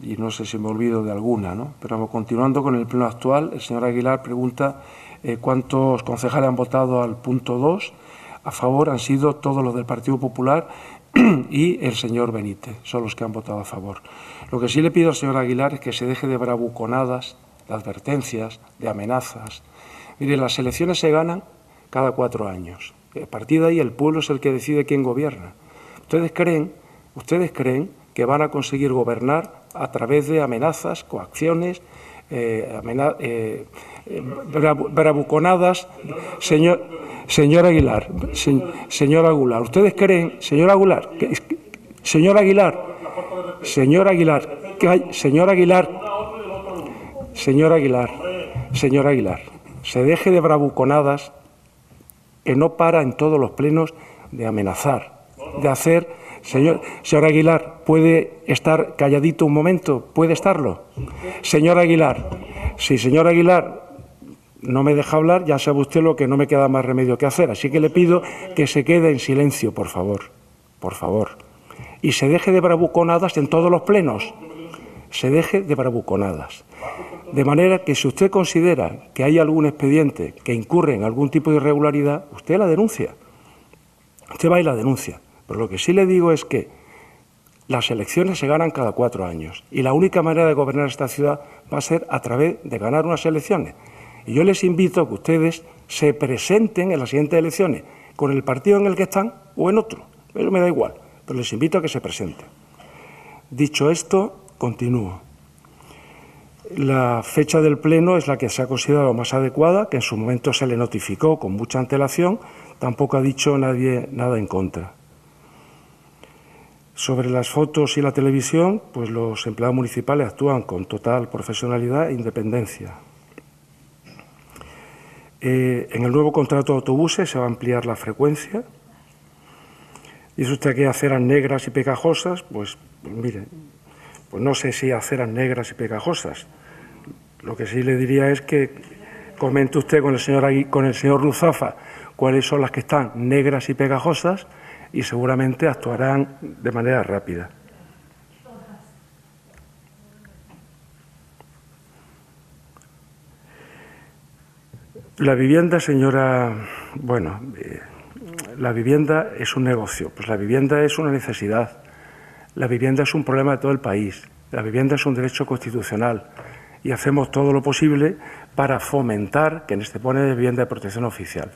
Y no sé si me olvido de alguna, ¿no? Pero continuando con el pleno actual, el señor Aguilar pregunta cuántos concejales han votado al punto 2. A favor han sido todos los del Partido Popular y el señor Benítez, son los que han votado a favor. Lo que sí le pido al señor Aguilar es que se deje de bravuconadas, de advertencias, de amenazas. Mire, las elecciones se ganan cada 4 años. A partir de ahí el pueblo es el que decide quién gobierna. ¿Ustedes creen que van a conseguir gobernar a través de amenazas, coacciones, bravuconadas? Señor Aguilar, ¿ustedes creen, señor Aguilar, se deje de bravuconadas, que no para en todos los plenos de amenazar, de hacer... Señor Aguilar, ¿puede estar calladito un momento? ¿Puede estarlo? Señor Aguilar, si señor Aguilar no me deja hablar, ya sabe usted lo que no me queda más remedio que hacer. Así que le pido que se quede en silencio, por favor. Por favor. Y se deje de bravuconadas en todos los plenos. Se deje de bravuconadas. De manera que si usted considera que hay algún expediente que incurre en algún tipo de irregularidad, usted la denuncia. Usted va y la denuncia. Pero lo que sí le digo es que las elecciones se ganan cada 4 años y la única manera de gobernar esta ciudad va a ser a través de ganar unas elecciones. Y yo les invito a que ustedes se presenten en las siguientes elecciones con el partido en el que están o en otro. Eso me da igual, pero les invito a que se presenten. Dicho esto, continúo. La fecha del pleno es la que se ha considerado más adecuada, que en su momento se le notificó con mucha antelación, tampoco ha dicho nadie nada en contra. Sobre las fotos y la televisión, pues los empleados municipales actúan con total profesionalidad e independencia. En el nuevo contrato de autobuses se va a ampliar la frecuencia. Dice usted que hay aceras negras y pegajosas, pues mire, pues no sé si aceras negras y pegajosas. Lo que sí le diría es que comente usted con el señor Ruzafa cuáles son las que están negras y pegajosas y seguramente actuarán de manera rápida. La vivienda, señora, bueno, la vivienda es un negocio, pues la vivienda es una necesidad, la vivienda es un problema de todo el país, la vivienda es un derecho constitucional y hacemos todo lo posible para fomentar que se pone de vivienda de protección oficial.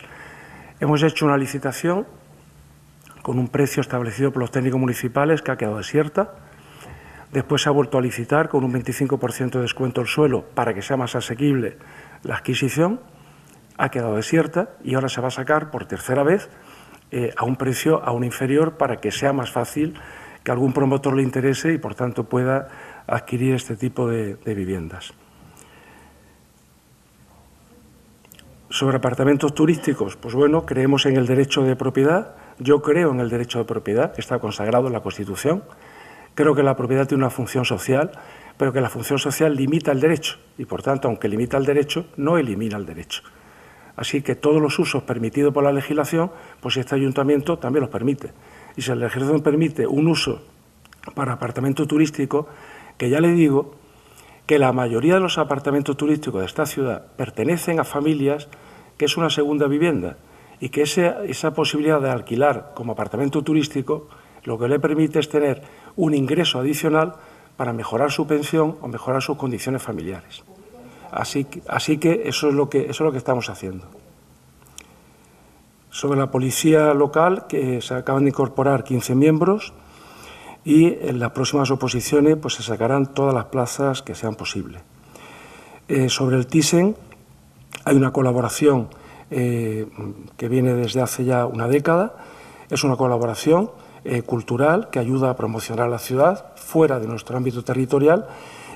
Hemos hecho una licitación con un precio establecido por los técnicos municipales que ha quedado desierta. Después se ha vuelto a licitar con un 25% de descuento el suelo para que sea más asequible la adquisición. Ha quedado desierta y ahora se va a sacar por tercera vez a un precio aún inferior para que sea más fácil que algún promotor le interese y, por tanto, pueda adquirir este tipo de viviendas. Sobre apartamentos turísticos, pues bueno, creemos en el derecho de propiedad. Yo creo en el derecho de propiedad, que está consagrado en la Constitución. Creo que la propiedad tiene una función social, pero que la función social limita el derecho y, por tanto, aunque limita el derecho, no elimina el derecho. Así que todos los usos permitidos por la legislación, pues este ayuntamiento también los permite. Y si la legislación permite un uso para apartamento turístico, que ya le digo que la mayoría de los apartamentos turísticos de esta ciudad pertenecen a familias que es una segunda vivienda y que esa posibilidad de alquilar como apartamento turístico lo que le permite es tener un ingreso adicional para mejorar su pensión o mejorar sus condiciones familiares. Así que eso es lo que estamos haciendo. Sobre la policía local, que se acaban de incorporar 15 miembros y en las próximas oposiciones pues se sacarán todas las plazas que sean posibles. Sobre el Thyssen hay una colaboración que viene desde hace ya una década. Es una colaboración cultural que ayuda a promocionar la ciudad fuera de nuestro ámbito territorial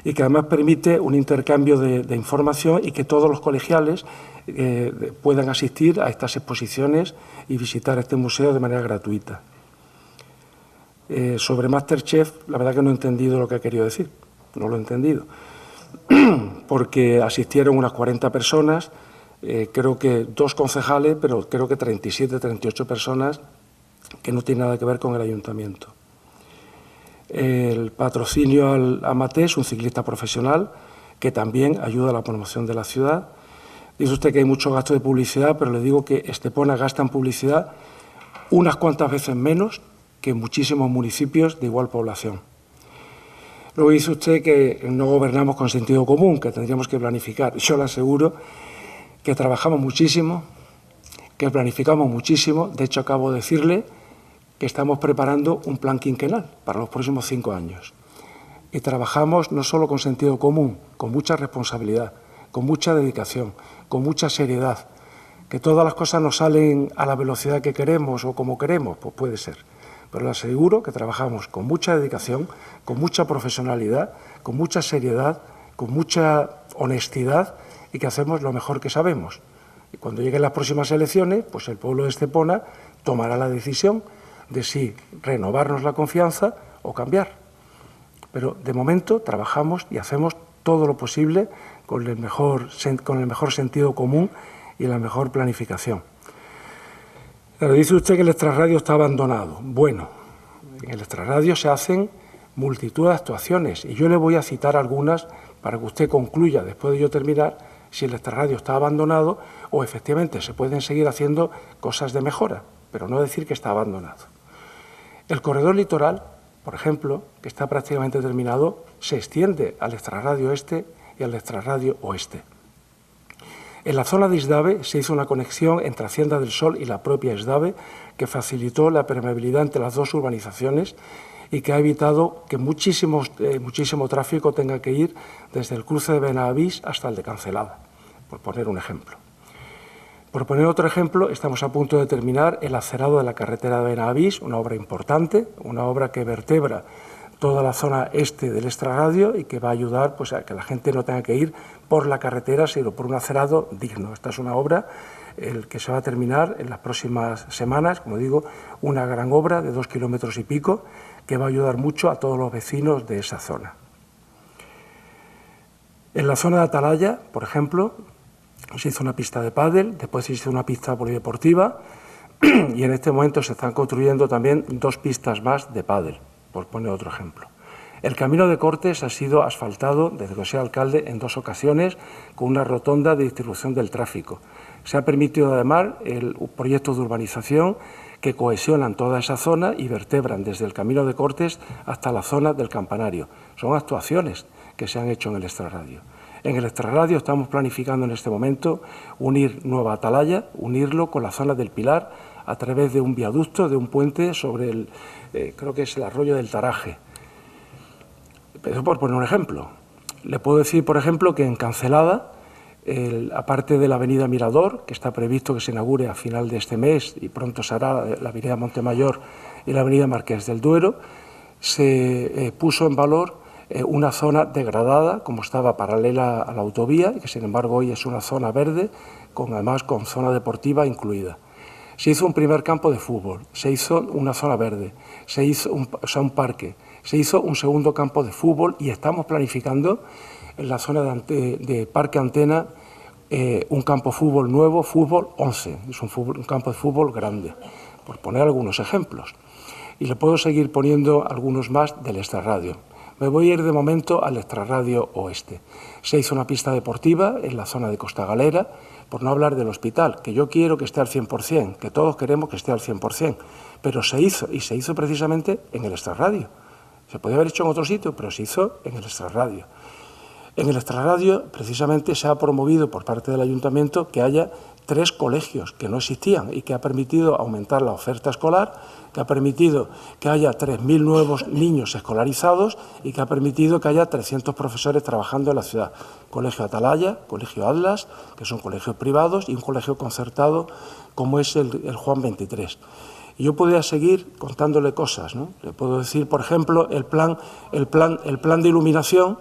y que además permite un intercambio de información y que todos los colegiales puedan asistir a estas exposiciones y visitar este museo de manera gratuita. Sobre Masterchef, la verdad que no he entendido lo que ha querido decir, no lo he entendido, porque asistieron unas 40 personas, creo que 2 concejales, pero creo que 37, 38 personas que no tienen nada que ver con el ayuntamiento. El patrocinio a Maté es un ciclista profesional que también ayuda a la promoción de la ciudad. Dice usted que hay mucho gasto de publicidad, pero le digo que Estepona gasta en publicidad unas cuantas veces menos que muchísimos municipios de igual población. Luego dice usted que no gobernamos con sentido común, que tendríamos que planificar. Yo le aseguro que trabajamos muchísimo, que planificamos muchísimo. De hecho, acabo de decirle que estamos preparando un plan quinquenal para los próximos 5 años. Y trabajamos no solo con sentido común, con mucha responsabilidad, con mucha dedicación, con mucha seriedad. Que todas las cosas no salen a la velocidad que queremos o como queremos, pues puede ser. Pero le aseguro que trabajamos con mucha dedicación, con mucha profesionalidad, con mucha seriedad, con mucha honestidad y que hacemos lo mejor que sabemos. Y cuando lleguen las próximas elecciones, pues el pueblo de Estepona tomará la decisión de si renovarnos la confianza o cambiar. Pero de momento trabajamos y hacemos todo lo posible con el mejor sentido común y la mejor planificación. Pero dice usted que el extrarradio está abandonado. Bueno, en el extrarradio se hacen multitud de actuaciones y yo le voy a citar algunas para que usted concluya, después de yo terminar, si el extrarradio está abandonado o efectivamente se pueden seguir haciendo cosas de mejora, pero no decir que está abandonado. El corredor litoral, por ejemplo, que está prácticamente terminado, se extiende al extrarradio este y al extrarradio oeste. En la zona de Isdave se hizo una conexión entre Hacienda del Sol y la propia Isdave que facilitó la permeabilidad entre las 2 urbanizaciones y que ha evitado que muchísimo tráfico tenga que ir desde el cruce de Benavís hasta el de Cancelada, por poner un ejemplo. Por poner otro ejemplo, estamos a punto de terminar el acerado de la carretera de Benavís, una obra importante, una obra que vertebra toda la zona este del extrarradio y que va a ayudar pues, a que la gente no tenga que ir por la carretera, sino por un acerado digno. Esta es una obra que se va a terminar en las próximas semanas, como digo, una gran obra de 2 kilómetros y pico que va a ayudar mucho a todos los vecinos de esa zona. En la zona de Atalaya, por ejemplo, se hizo una pista de pádel, después se hizo una pista polideportiva y en este momento se están construyendo también 2 pistas más de pádel, por poner otro ejemplo. El camino de Cortes ha sido asfaltado desde que soy alcalde en 2 ocasiones con una rotonda de distribución del tráfico. Se ha permitido además el proyecto de urbanización que cohesionan toda esa zona y vertebran desde el camino de Cortes hasta la zona del Campanario. Son actuaciones que se han hecho en el extrarradio. En el extrarradio estamos planificando en este momento unir Nueva Atalaya, unirlo con la zona del Pilar a través de un viaducto, de un puente sobre el, creo que es el arroyo del Taraje. Pero por poner un ejemplo, le puedo decir, por ejemplo, que en Cancelada, aparte de la avenida Mirador, que está previsto que se inaugure a final de este mes y pronto se hará la avenida Montemayor y la avenida Marqués del Duero, se puso en valor una zona degradada, como estaba paralela a la autovía, y que sin embargo hoy es una zona verde, además con zona deportiva incluida. Se hizo un primer campo de fútbol, se hizo una zona verde, se hizo un parque, se hizo un segundo campo de fútbol y estamos planificando en la zona de Parque Antena un campo de fútbol nuevo, fútbol 11, es un campo de fútbol grande, por poner algunos ejemplos. Y le puedo seguir poniendo algunos más del extrarradio. Me voy a ir de momento al extrarradio oeste. Se hizo una pista deportiva en la zona de Costa Galera, por no hablar del hospital, que yo quiero que esté al 100%, que todos queremos que esté al 100%, pero se hizo, y se hizo precisamente en el extrarradio. Se podía haber hecho en otro sitio, pero se hizo en el extrarradio. En el extrarradio, precisamente, se ha promovido por parte del Ayuntamiento que haya 3 colegios que no existían y que ha permitido aumentar la oferta escolar, que ha permitido que haya 3.000 nuevos niños escolarizados y que ha permitido que haya 300 profesores trabajando en la ciudad. Colegio Atalaya, Colegio Atlas, que son colegios privados, y un colegio concertado como es el Juan 23. Y yo podría seguir contándole cosas, ¿no? Le puedo decir, por ejemplo, el plan de iluminación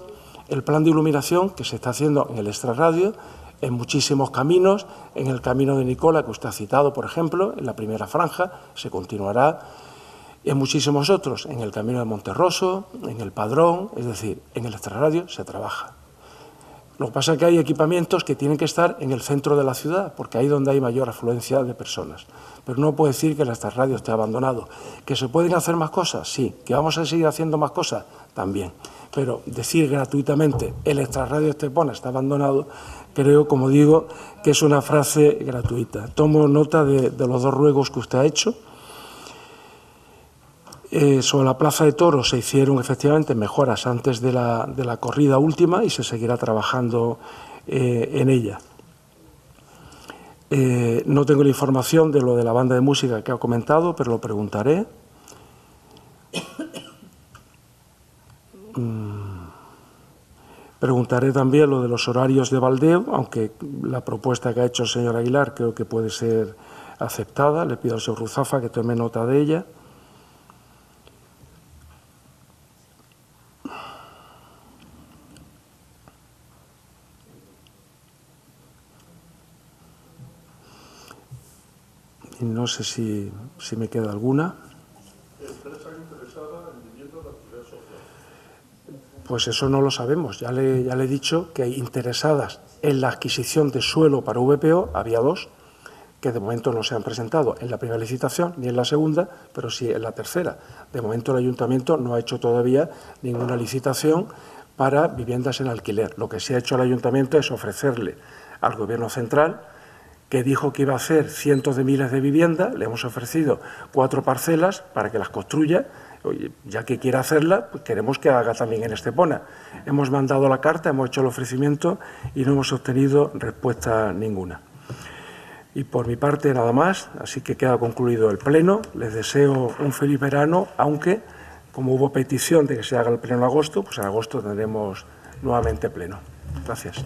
que se está haciendo en el extrarradio, en muchísimos caminos, en el camino de Nicola, que usted ha citado, por ejemplo, en la primera franja, se continuará, en muchísimos otros, en el camino de Monterroso, en el Padrón, es decir, en el extrarradio se trabaja. Lo que pasa es que hay equipamientos que tienen que estar en el centro de la ciudad, porque ahí es donde hay mayor afluencia de personas. Pero no puedo decir que el extrarradio esté abandonado. ¿Que se pueden hacer más cosas? Sí. ¿Que vamos a seguir haciendo más cosas? También. Pero decir gratuitamente el extrarradio de Estepona está abandonado, creo, como digo, que es una frase gratuita. Tomo nota de los 2 ruegos que usted ha hecho. Sobre la Plaza de Toros se hicieron efectivamente mejoras antes de la corrida última y se seguirá trabajando en ella. No tengo la información de lo de la banda de música que ha comentado, pero lo preguntaré. Preguntaré también lo de los horarios de baldeo, aunque la propuesta que ha hecho el señor Aguilar creo que puede ser aceptada. Le pido al señor Ruzafa que tome nota de ella. Y no sé si me queda alguna. Pues eso no lo sabemos. Ya le he dicho que interesadas en la adquisición de suelo para VPO había 2, que de momento no se han presentado en la primera licitación ni en la segunda, pero sí en la tercera. De momento el Ayuntamiento no ha hecho todavía ninguna licitación para viviendas en alquiler. Lo que sí ha hecho el Ayuntamiento es ofrecerle al Gobierno central, que dijo que iba a hacer cientos de miles de viviendas, le hemos ofrecido 4 parcelas para que las construya. Oye, ya que quiere hacerla, pues queremos que haga también en Estepona. Hemos mandado la carta, hemos hecho el ofrecimiento y no hemos obtenido respuesta ninguna. Y por mi parte nada más, así que queda concluido el pleno. Les deseo un feliz verano, aunque como hubo petición de que se haga el pleno en agosto, pues en agosto tendremos nuevamente pleno. Gracias.